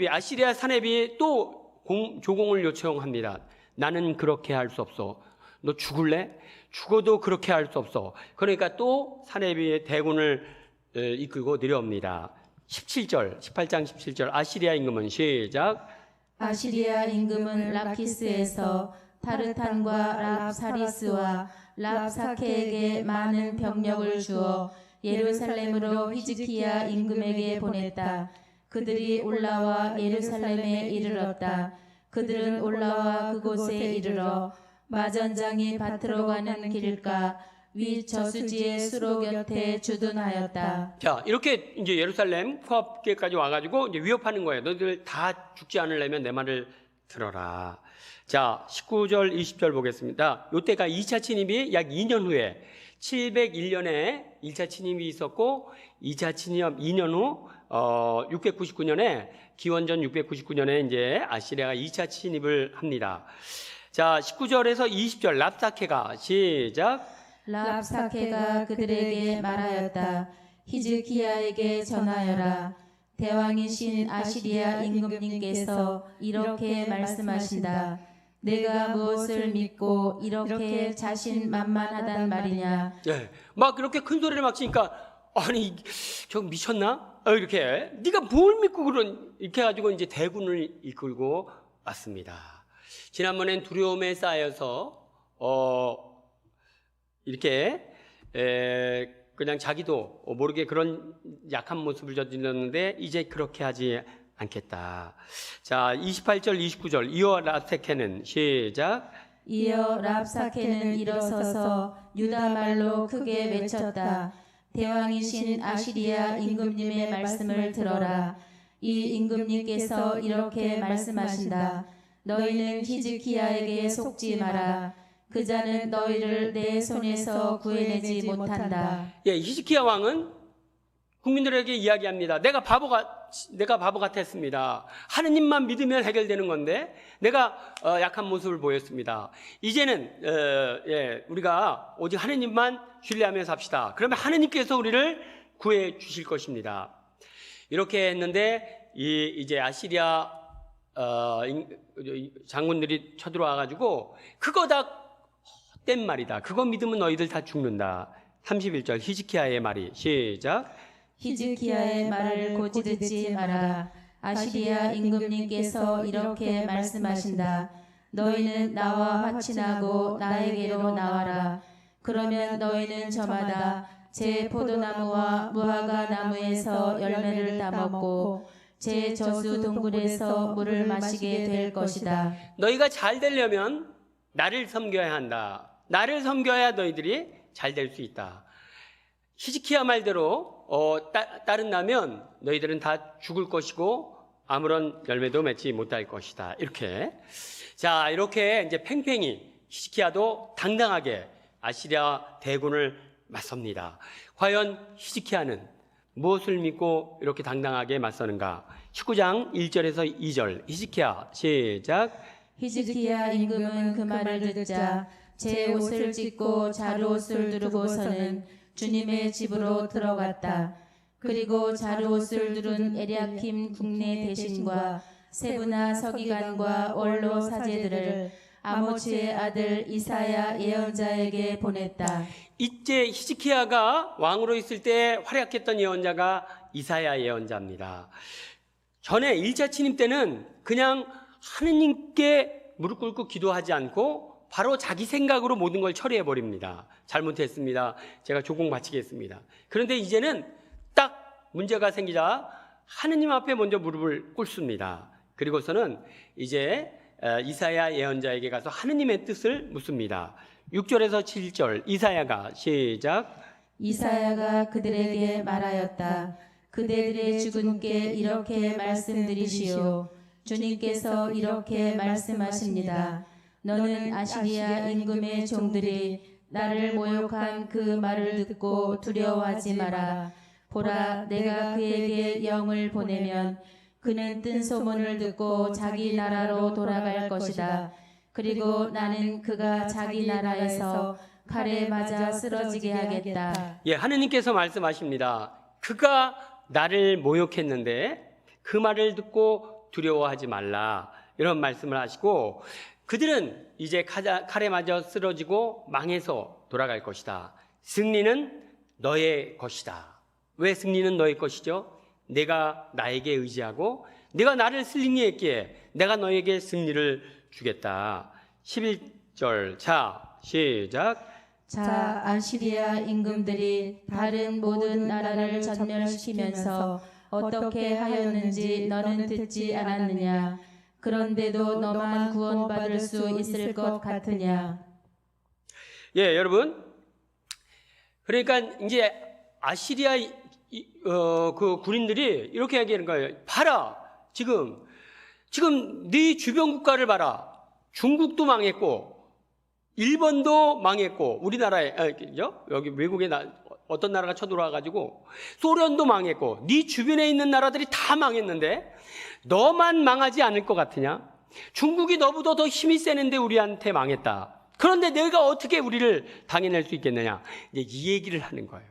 아시리아 사내립이 또 조공을 요청합니다. 나는 그렇게 할 수 없어. 너 죽을래? 죽어도 그렇게 할 수 없어. 그러니까 또 사내립이 대군을 이끌고 내려옵니다. 17절, 18장 17절 아시리아 임금은 시작. 아시리아 임금은 라키스에서 타르탄과 랍사리스와 랍사케에게 많은 병력을 주어 예루살렘으로 히즈키야 임금에게 보냈다. 그들이 올라와 예루살렘에 이르렀다. 그들은 올라와 그곳에 이르러 마전장이 밭으로 가는 길가 위 저수지의 수로 곁에 주둔하였다. 자, 이렇게 이제 예루살렘 코앞길까지 와가지고 이제 위협하는 거예요. 너희들 다 죽지 않으려면 내 말을 들어라. 자, 19절, 20절 보겠습니다. 이때가 2차 침입이 약 2년 후에 701년에 1차 침입이 있었고 2차 침입 2년 후 699년에 기원전 699년에 이제 아시리아가 2차 침입을 합니다. 자, 19절에서 20절 랍사케가 시작. 랍사케가 그들에게 말하였다. 히즈키야에게 전하여라. 대왕이신 아시리아 임금님께서 이렇게 말씀하신다. 내가 무엇을 믿고 이렇게 자신만만하단 말이냐. 예, 막 그렇게 큰 소리를 막 치니까 아니 저 미쳤나? 이렇게 네가 뭘 믿고 이렇게 해가지고 이제 대군을 이끌고 왔습니다. 지난번엔 두려움에 쌓여서 이렇게 그냥 자기도 모르게 그런 약한 모습을 저질렀는데 이제 그렇게 하지 않겠다. 자, 28절 29절 이어 랍사케는 시작. 이어 랍사케는 일어서서 유다 말로 크게 외쳤다. 대왕이신 아시리아 임금님의 말씀을 들어라. 이 임금님께서 이렇게 말씀하신다. 너희는 히즈키야에게 속지 마라. 그 자는 너희를 내 손에서 구해내지 못한다. 예, 히즈키야 왕은 국민들에게 이야기합니다. 내가 바보 같았습니다. 하느님만 믿으면 해결되는 건데 내가 약한 모습을 보였습니다. 이제는 우리가 오직 하느님만 신뢰하며 삽시다. 그러면 하느님께서 우리를 구해 주실 것입니다. 이렇게 했는데 이제 아시리아 장군들이 쳐들어와 가지고 그거 다 헛된 말이다. 그거 믿으면 너희들 다 죽는다. 31절 히즈키야의 말이 시작. 히즈키야의 말을 고지 듣지 마라. 아시리아 임금님께서 이렇게 말씀하신다. 너희는 나와 화친하고 나에게로 나와라. 그러면 너희는 저마다 제 포도나무와 무화과 나무에서 열매를 따먹고 제 저수 동굴에서 물을 마시게 될 것이다. 너희가 잘 되려면 나를 섬겨야 한다. 나를 섬겨야 너희들이 잘 될 수 있다. 히즈키야 말대로 따른다면 너희들은 다 죽을 것이고 아무런 열매도 맺지 못할 것이다. 이렇게 이제 팽팽히 히즈키야도 당당하게 아시리아 대군을 맞섭니다. 과연 히즈키야는 무엇을 믿고 이렇게 당당하게 맞서는가? 19장 1절에서 2절 히즈키야 시작. 히즈키야 임금은 그 말을 듣자 제 옷을 찢고 자루옷을 두르고서는 주님의 집으로 들어갔다. 그리고 자루옷을 두른 에리야킴 국내 대신과 세브나 서기관과 원로 사제들을 아모츠의 아들 이사야 예언자에게 보냈다. 이제 히즈키야가 왕으로 있을 때 활약했던 예언자가 이사야 예언자입니다. 전에 1차 침입 때는 그냥 하느님께 무릎 꿇고 기도하지 않고 바로 자기 생각으로 모든 걸 처리해 버립니다. 잘못했습니다. 제가 조공 바치겠습니다. 그런데 이제는 딱 문제가 생기자 하느님 앞에 먼저 무릎을 꿇습니다. 그리고서는 이제 이사야 예언자에게 가서 하느님의 뜻을 묻습니다. 6절에서 7절 이사야가 시작. 이사야가 그들에게 말하였다. 그대들의 주군께 이렇게 말씀드리시오. 주님께서 이렇게 말씀하십니다. 너는 아시리아 임금의 종들이 나를 모욕한 그 말을 듣고 두려워하지 마라. 보라, 내가 그에게 영을 보내면 그는 뜬 소문을 듣고 자기 나라로 돌아갈 것이다. 그리고 나는 그가 자기 나라에서 칼에 맞아 쓰러지게 하겠다. 하느님께서 말씀하십니다. 그가 나를 모욕했는데 그 말을 듣고 두려워하지 말라. 이런 말씀을 하시고 그들은 이제 칼에 맞아 쓰러지고 망해서 돌아갈 것이다. 승리는 너의 것이다. 왜 승리는 너의 것이죠? 내가 나에게 의지하고 내가 나를 승리했기에 내가 너에게 승리를 주겠다. 11절 시작. 자, 아시리아 임금들이 다른 모든 나라를 전멸시키면서 어떻게 하였는지 너는 듣지 않았느냐? 그런데도 너만 구원받을 수 있을 것 같으냐? 여러분. 그러니까 이제 아시리아 그 군인들이 이렇게 얘기하는 거예요. 봐라. 지금 네 주변 국가를 봐라. 중국도 망했고 일본도 망했고 우리나라에 여기 외국에 어떤 나라가 쳐들어와 가지고 소련도 망했고 네 주변에 있는 나라들이 다 망했는데 너만 망하지 않을 것 같으냐? 중국이 너보다 더 힘이 세는데 우리한테 망했다. 그런데 내가 어떻게 우리를 당해낼 수 있겠느냐? 이제 이 얘기를 하는 거예요.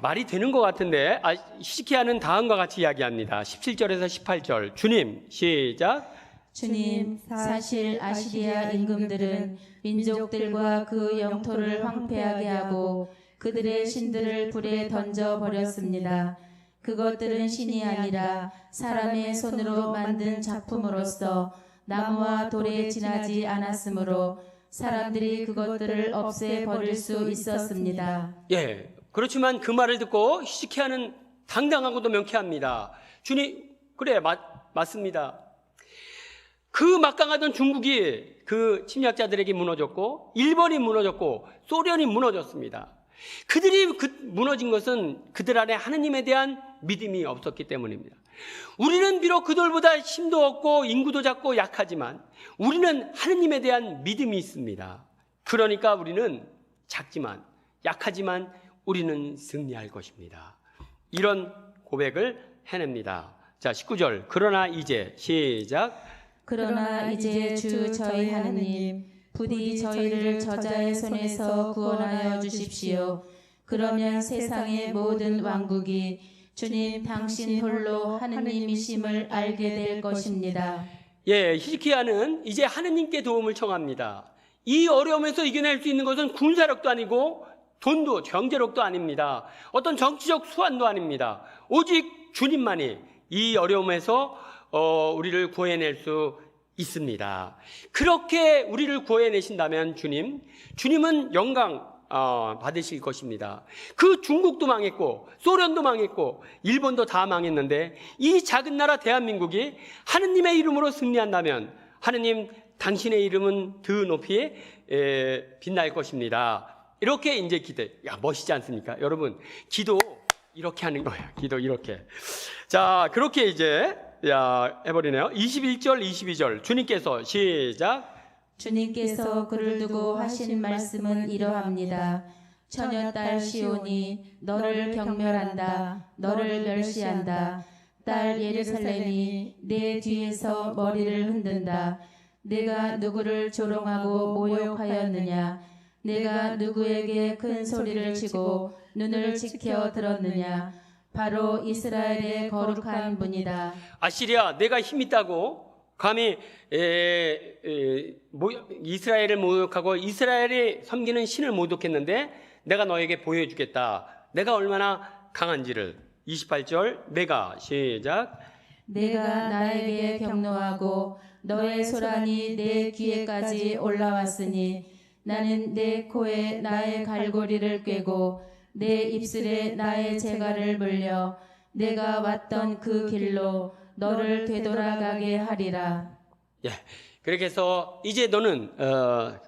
말이 되는 것 같은데 히즈키야는 다음과 같이 이야기합니다. 17절에서 18절 주님 시작. 주님, 사실 아시리아 임금들은 민족들과 그 영토를 황폐하게 하고 그들의 신들을 불에 던져버렸습니다. 그것들은 신이 아니라 사람의 손으로 만든 작품으로서 나무와 돌에 지나지 않았으므로 사람들이 그것들을 없애버릴 수 있었습니다. 그렇지만 그 말을 듣고 히즈키야는 당당하고도 명쾌합니다. 주님, 그래 맞습니다. 그 막강하던 중국이 그 침략자들에게 무너졌고 일본이 무너졌고 소련이 무너졌습니다. 그들이 무너진 것은 그들 안에 하느님에 대한 믿음이 없었기 때문입니다. 우리는 비록 그들보다 힘도 없고 인구도 작고 약하지만 우리는 하느님에 대한 믿음이 있습니다. 그러니까 우리는 작지만 약하지만 우리는 승리할 것입니다. 이런 고백을 해냅니다. 자, 19절. 그러나 이제 시작. 그러나 이제 주 저희 하느님 부디 저희를 저자의 손에서 구원하여 주십시오. 그러면 세상의 모든 왕국이 주님 당신 홀로 하느님이심을 알게 될 것입니다. 예, 히스기야는 이제 하느님께 도움을 청합니다. 이 어려움에서 이겨낼 수 있는 것은 군사력도 아니고 돈도 경제력도 아닙니다. 어떤 정치적 수완도 아닙니다. 오직 주님만이 이 어려움에서 우리를 구해낼 수 있습니다. 그렇게 우리를 구해내신다면 주님은 영광 받으실 것입니다. 그 중국도 망했고 소련도 망했고 일본도 다 망했는데 이 작은 나라 대한민국이 하느님의 이름으로 승리한다면 하느님 당신의 이름은 더 높이 빛날 것입니다. 이렇게 이제 멋있지 않습니까? 여러분, 기도 이렇게 하는 거예요. 기도 이렇게. 자, 그렇게 이제 해버리네요. 21절, 22절. 주님께서 시작. 주님께서 그를 두고 하신 말씀은 이러합니다. 처녀딸 시온이 너를 경멸한다. 너를 멸시한다. 딸 예루살렘이 내 뒤에서 머리를 흔든다. 내가 누구를 조롱하고 모욕하였느냐? 내가 누구에게 큰 소리를 치고 눈을 지켜 들었느냐? 바로 이스라엘의 거룩한 분이다. 아시리야, 내가 힘있다고 감히 이스라엘을 모욕하고 이스라엘이 섬기는 신을 모독했는데 내가 너에게 보여주겠다. 내가 얼마나 강한지를. 28절. 내가 시작. 내가 나에게 경노하고 너의 소란이 내 귀에까지 올라왔으니 나는 내 코에 나의 갈고리를 꿰고 내 입술에 나의 재갈을 물려 내가 왔던 그 길로 너를 되돌아가게 하리라. 예, 그렇게 해서 이제 너는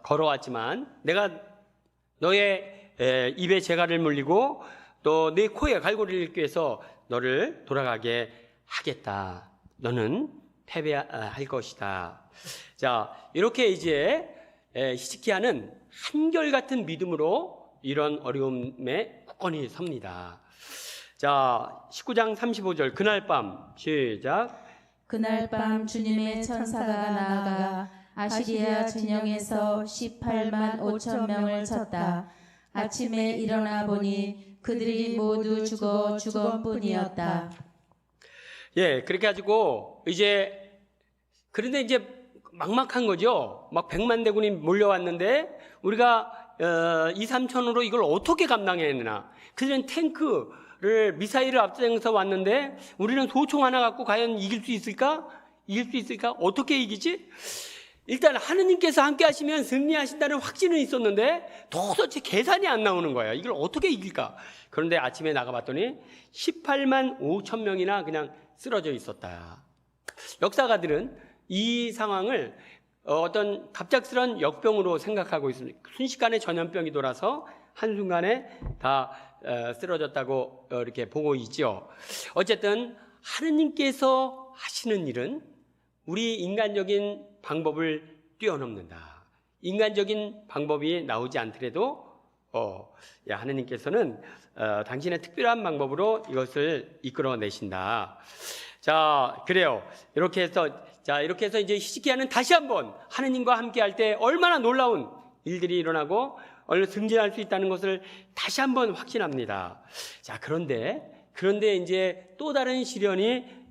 걸어왔지만 내가 너의 입에 재갈을 물리고 또 네 코에 갈고리를 꿰서 너를 돌아가게 하겠다. 너는 패배할 것이다. 자, 이렇게 이제 히스기야는 한결같은 믿음으로 이런 어려움에 굳건히 섭니다. 자, 19장 35절. 그날 밤 시작. 그날 밤 주님의 천사가 나아가 아시리아 진영에서 18만 5천 명을 쳤다. 아침에 일어나 보니 그들이 모두 죽어 죽음뿐이었다. 예, 그렇게 가지고 그런데 이제 막막한 거죠. 막 100만 대군이 몰려왔는데 우리가 2, 3천으로 이걸 어떻게 감당해야 되나. 그들은 탱크를 미사일을 앞장서 왔는데 우리는 소총 하나 갖고 과연 이길 수 있을까? 어떻게 이기지? 일단 하느님께서 함께 하시면 승리하신다는 확신은 있었는데 도대체 계산이 안 나오는 거예요. 이걸 어떻게 이길까? 그런데 아침에 나가봤더니 18만 5천 명이나 그냥 쓰러져 있었다. 역사가들은 이 상황을 어떤 갑작스런 역병으로 생각하고 있습니다. 순식간에 전염병이 돌아서 한순간에 다 쓰러졌다고 이렇게 보고 있죠. 어쨌든 하느님께서 하시는 일은 우리 인간적인 방법을 뛰어넘는다. 인간적인 방법이 나오지 않더라도 하느님께서는 당신의 특별한 방법으로 이것을 이끌어내신다. 자, 그래요. 이렇게 해서 이제 히스기야는 다시 한번 하느님과 함께 할 때 얼마나 놀라운 일들이 일어나고 얼른 승진할 수 있다는 것을 다시 한번 확신합니다. 자, 그런데 이제 또 다른 시련이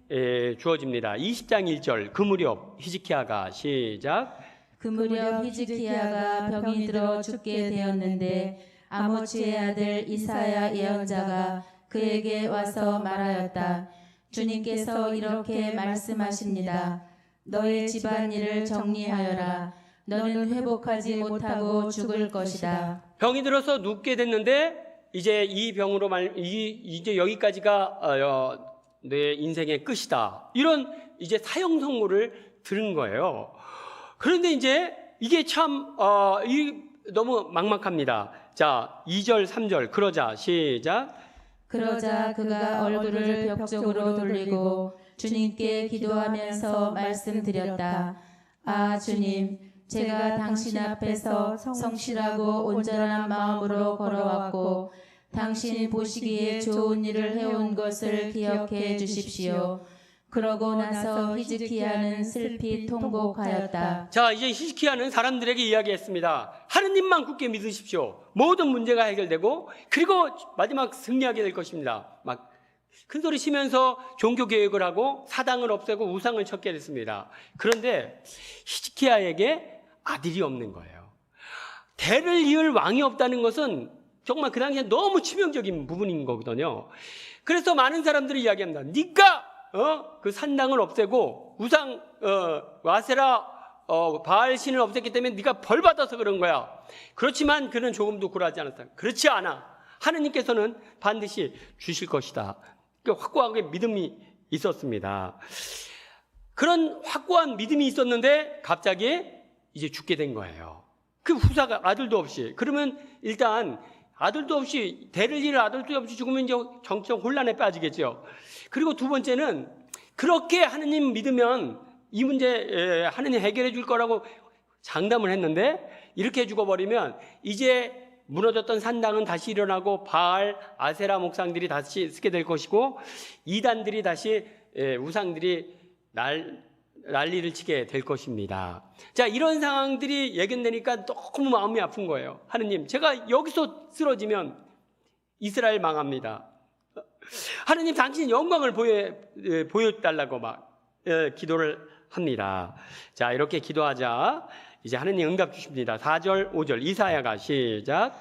주어집니다. 20장 1절. 그 무렵 히스기야가 시작. 그 무렵 히즈키야가 병이 들어 죽게 되었는데 아모츠의 아들 이사야 예언자가 그에게 와서 말하였다. 주님께서 이렇게 말씀하십니다. 너의 집안일을 정리하여라. 너는 회복하지 못하고 죽을 것이다. 병이 들어서 눕게 됐는데 이제 이 병으로 이제 여기까지가 내 인생의 끝이다. 이런 이제 사형 선고를 들은 거예요. 그런데 이제 이게 참 너무 막막합니다. 자, 2절, 3절. 그러자 시작. 그러자 그가 얼굴을 벽 쪽으로 돌리고 주님께 기도하면서 말씀드렸다. 아, 주님, 제가 당신 앞에서 성실하고 온전한 마음으로 걸어왔고 당신 보시기에 좋은 일을 해온 것을 기억해 주십시오. 그러고 나서 히즈키야는 슬피 통곡하였다. 자, 이제 히스기야는 사람들에게 이야기했습니다. 하느님만 굳게 믿으십시오. 모든 문제가 해결되고 그리고 마지막 승리하게 될 것입니다. 막 큰소리 치면서 종교 개혁을 하고 사당을 없애고 우상을 찾게 됐습니다. 그런데 히스기야에게 아들이 없는 거예요. 대를 이을 왕이 없다는 것은 정말 그 당시에 너무 치명적인 부분인 거거든요. 그래서 많은 사람들이 이야기합니다. 네가 그 산당을 없애고 우상 와세라 바알 신을 없앴기 때문에 네가 벌 받아서 그런 거야. 그렇지만 그는 조금도 굴하지 않았다. 그렇지 않아. 하느님께서는 반드시 주실 것이다. 확고하게 믿음이 있었습니다. 그런 확고한 믿음이 있었는데 갑자기 이제 죽게 된 거예요. 그 후사가 아들도 없이. 그러면 일단 아들도 없이 대를 이을 아들도 없이 죽으면 이제 정치적 혼란에 빠지겠죠. 그리고 두 번째는 그렇게 하느님 믿으면 이 문제 하느님 해결해 줄 거라고 장담을 했는데 이렇게 죽어버리면 이제 무너졌던 산당은 다시 일어나고 바알, 아세라 목상들이 다시 쓰게 될 것이고 이단들이 다시 우상들이 난리를 치게 될 것입니다. 자, 이런 상황들이 예견되니까 너무 마음이 아픈 거예요. 하느님, 제가 여기서 쓰러지면 이스라엘 망합니다. 하느님, 당신 영광을 보여달라고 막 기도를 합니다. 자, 이렇게 기도하자 이제 하느님 응답 주십니다. 4절, 5절 이사야가 시작.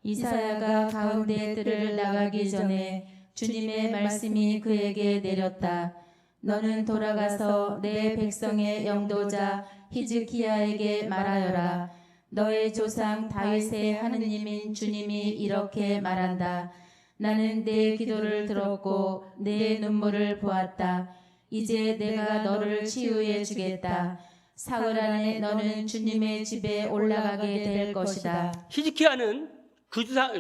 이사야가 가운데 뜰을 나가기 전에 주님의 말씀이 그에게 내렸다. 너는 돌아가서 내 백성의 영도자 히즈키야에게 말하여라. 너의 조상 다윗의 하느님인 주님이 이렇게 말한다. 나는 내 기도를 들었고 내 눈물을 보았다. 이제 내가 너를 치유해 주겠다. 사흘 안에 너는 주님의 집에 올라가게 될 것이다. 히즈키야는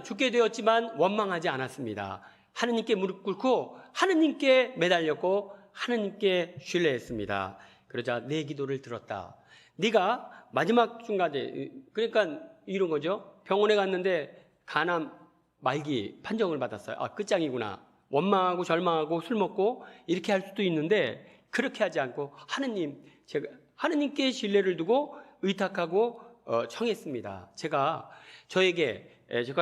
죽게 되었지만 원망하지 않았습니다. 하느님께 무릎 꿇고 하느님께 매달렸고 하느님께 신뢰했습니다. 그러자 내 기도를 들었다. 네가 마지막 순간에, 그러니까 이런 거죠. 병원에 갔는데 간암 말기 판정을 받았어요. 아, 끝장이구나. 원망하고 절망하고 술 먹고 이렇게 할 수도 있는데 그렇게 하지 않고 하느님, 제가 하느님께 신뢰를 두고 의탁하고 청했습니다. 제가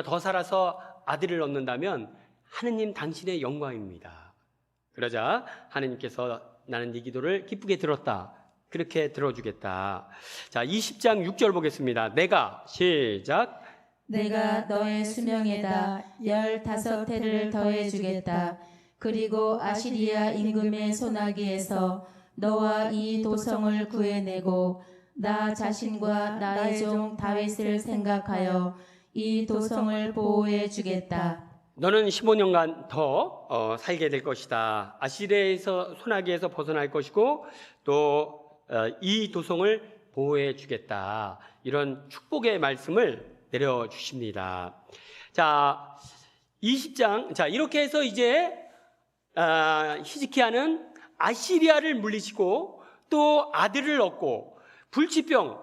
더 살아서 아들을 얻는다면 하느님 당신의 영광입니다. 그러자 하느님께서 나는 네 기도를 기쁘게 들었다. 그렇게 들어주겠다. 자, 20장 6절 보겠습니다. 내가 시작. 내가 너의 수명에다 15해를 더해주겠다. 그리고 아시리아 임금의 소나기에서 너와 이 도성을 구해내고 나 자신과 나의 종 다윗을 생각하여 이 도성을 보호해 주겠다. 너는 15년간 더 살게 될 것이다. 아시리아에서 소나기에서 벗어날 것이고 또 이 도성을 보호해 주겠다. 이런 축복의 말씀을 내려주십니다. 자, 20장. 자, 이렇게 해서 이제 히즈키야는 아시리아를 물리치고 또 아들을 얻고 불치병,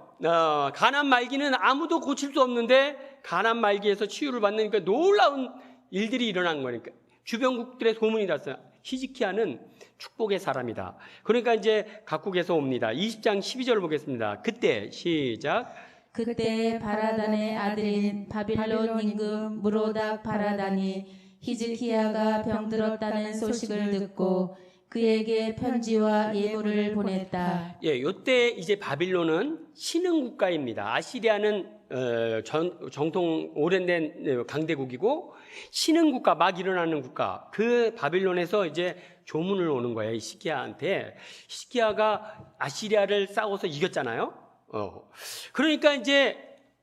간암 말기는 아무도 고칠 수 없는데 간암 말기에서 치유를 받으니까 놀라운 일들이 일어난 거니까 주변국들의 소문이 났어요. 히즈키야는 축복의 사람이다. 그러니까 이제 각국에서 옵니다. 20장 12절 보겠습니다. 그때 시작. 그때 바라단의 아들인 바빌론 임금 무로닥 바라단이 히즈키야가 병들었다는 소식을 듣고 그에게 편지와 예물을 보냈다. 예, 요때 이제 바빌론은 신흥 국가입니다. 아시리아는 정통 오랜된 강대국이고 신흥 국가, 막 일어나는 국가. 그 바빌론에서 이제 조문을 오는 거예요. 히스기야한테. 히스기야가 아시리아를 싸워서 이겼잖아요. 그러니까 이제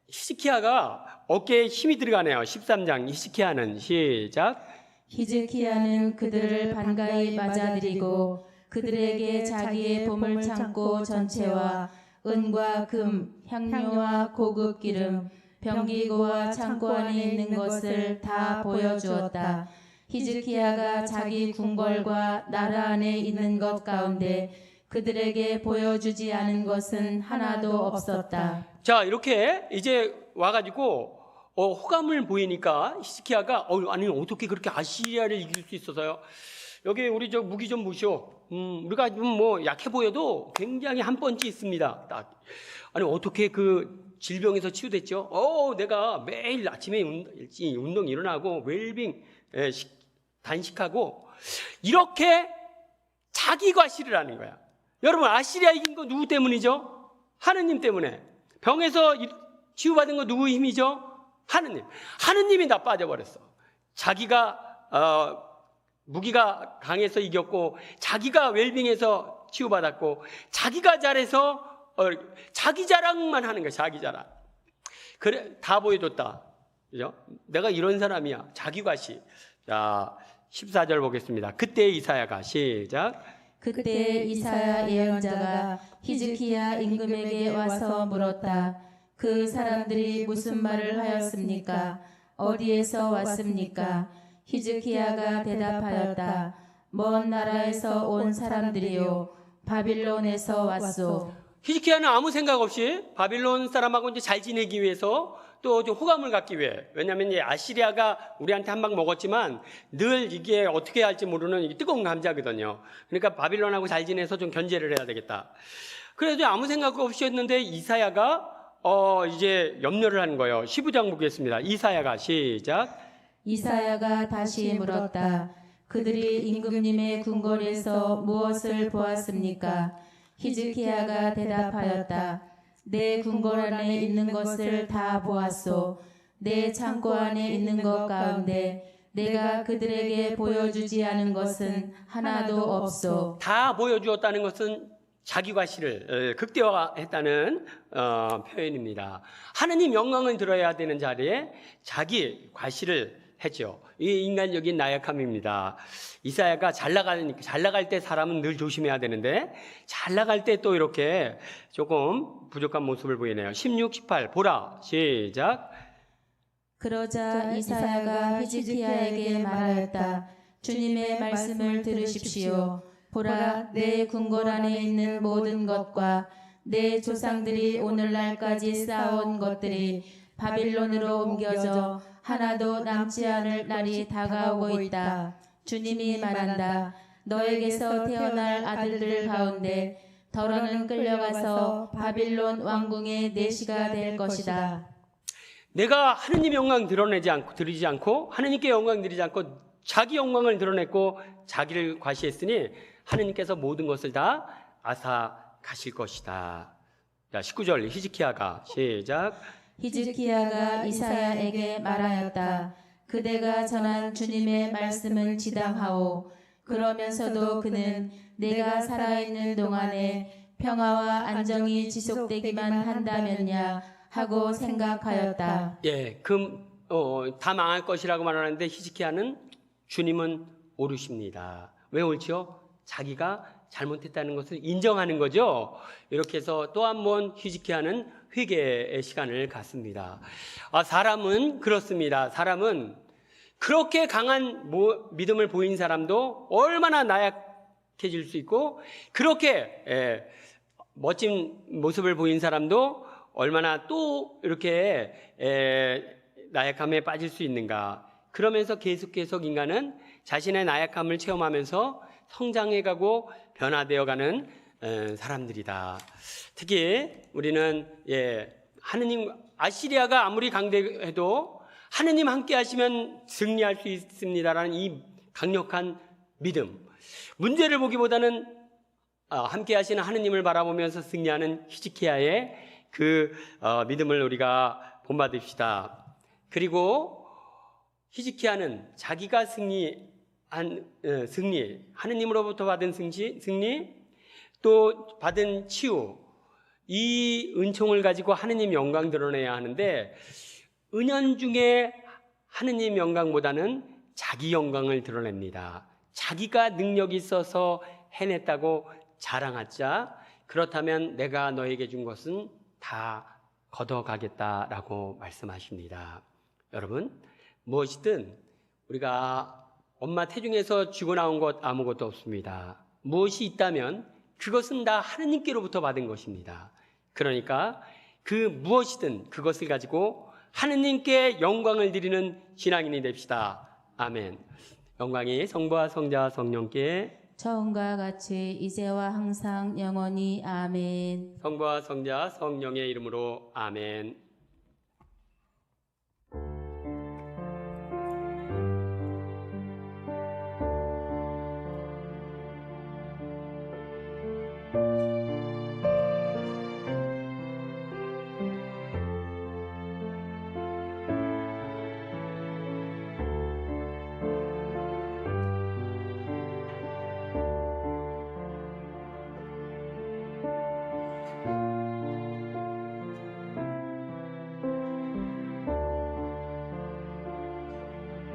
히스기야가 어깨에 힘이 들어가네요. 13장 히스기야는 시작. 히즈키야는 그들을 반가이 맞아들이고 그들에게 자기의 보물창고 전체와 은과 금, 향료와 고급 기름, 병기고와 창고 안에 있는 것을 다 보여주었다. 히즈키야가 자기 궁궐과 나라 안에 있는 것 가운데 그들에게 보여주지 않은 것은 하나도 없었다. 자, 이렇게 이제 와가지고 호감을 보이니까 히스기야가 아니 어떻게 그렇게 아시리아를 이길 수 있어서요? 여기 우리 저 무기 좀 보시오. 우리가 뭐 약해 보여도 굉장히 한 번치 있습니다. 딱. 아니 어떻게 그 질병에서 치유됐죠? 내가 매일 아침에 일찍 운동 일어나고 웰빙 단식하고 이렇게 자기 과시를 하는 거야. 여러분 아시리아 이긴 거 누구 때문이죠? 하느님 때문에. 병에서 치유받은 거 누구 힘이죠? 하느님. 하느님이 다 빠져버렸어. 자기가 무기가 강해서 이겼고 자기가 웰빙해서 치유받았고 자기가 잘해서 자기 자랑만 하는 거야. 자기 자랑. 그래 다 보여줬다. 그죠? 내가 이런 사람이야. 자기 과시. 자 14절 보겠습니다. 그때 이사야가 시작. 그때 이사야 예언자가 히즈키야 임금에게 와서 물었다. 그 사람들이 무슨 말을 하였습니까? 어디에서 왔습니까? 히즈키야가 대답하였다. 먼 나라에서 온 사람들이요 바빌론에서 왔소. 히즈키야는 아무 생각 없이 바빌론 사람하고 이제 잘 지내기 위해서 또 좀 호감을 갖기 위해, 왜냐하면 이제 아시리아가 우리한테 한 방 먹었지만 늘 이게 어떻게 할지 모르는 이게 뜨거운 감자거든요. 그러니까 바빌론하고 잘 지내서 좀 견제를 해야 되겠다. 그래서 아무 생각 없이 했는데 이사야가 이제 염려를 하는 거예요. 15장 보겠습니다. 이사야가 시작. 이사야가 다시 물었다. 그들이 임금님의 궁궐에서 무엇을 보았습니까? 히즈키야가 대답하였다. 내 궁궐 안에 있는 것을 다 보았소. 내 창고 안에 있는 것 가운데 내가 그들에게 보여주지 않은 것은 하나도 없소. 다 보여주었다는 것은 자기 과시를 극대화했다는 표현입니다. 하느님 영광을 들어야 되는 자리에 자기 과시를 했죠. 이 인간적인 나약함입니다. 이사야가 잘 나갈 때 사람은 늘 조심해야 되는데 잘 나갈 때 또 이렇게 조금 부족한 모습을 보이네요. 16, 18 보라 시작. 그러자 이사야가 히즈키야에게 말하였다. 주님의 말씀을 들으십시오. 보라, 내 궁궐 안에 있는 모든 것과 내 조상들이 오늘날까지 쌓아온 것들이 바빌론으로 옮겨져 하나도 남지 않을 날이 다가오고 있다. 주님이 말한다. 너에게서 태어날 아들들 가운데 더러는 끌려가서 바빌론 왕궁의 내시가 될 것이다. 내가 하느님 영광 드리지 않고 하느님께 영광 드리지 않고 자기 영광을 드러냈고 자기를 과시했으니 하느님께서 모든 것을 다 앗아가실 것이다. 자, 19절 히즈키야가 시작. 히즈키야가 이사야에게 말하였다. 그대가 전한 주님의 말씀을 지당하오. 그러면서도 그는 내가 살아있는 동안에 평화와 안정이 지속되기만 한다면야 하고 생각하였다. 예, 다 망할 것이라고 말하는데 히즈키야는 주님은 옳으십니다. 왜 옳죠? 자기가 잘못했다는 것을 인정하는 거죠. 이렇게 해서 또 한 번 히즈키야는 회개의 시간을 갖습니다. 사람은 그렇습니다. 사람은 그렇게 강한 믿음을 보인 사람도 얼마나 나약해질 수 있고 그렇게 멋진 모습을 보인 사람도 얼마나 또 이렇게 나약함에 빠질 수 있는가. 그러면서 계속 인간은 자신의 나약함을 체험하면서 성장해가고 변화되어가는 사람들이다. 특히 우리는 하느님, 아시리아가 아무리 강대해도 하느님 함께 하시면 승리할 수 있습니다라는 이 강력한 믿음. 문제를 보기보다는 함께 하시는 하느님을 바라보면서 승리하는 히즈키야의 그 믿음을 우리가 본받읍시다. 그리고 히즈키야는 자기가 승리, 하느님으로부터 받은 승리, 또 받은 치유, 이 은총을 가지고 하느님 영광 드러내야 하는데 은연중에 하느님 영광보다는 자기 영광을 드러냅니다. 자기가 능력이 있어서 해냈다고 자랑하자. 그렇다면 내가 너에게 준 것은 다 걷어가겠다라고 말씀하십니다. 여러분, 무엇이든 우리가 엄마 태중에서 쥐고 나온 것 아무것도 없습니다. 무엇이 있다면 그것은 다 하느님께로부터 받은 것입니다. 그러니까 그 무엇이든 그것을 가지고 하느님께 영광을 드리는 신앙인이 됩시다. 아멘. 영광이 성부와 성자와 성령께 처음과 같이 이제와 항상 영원히 아멘. 성부와 성자 성령의 이름으로 아멘.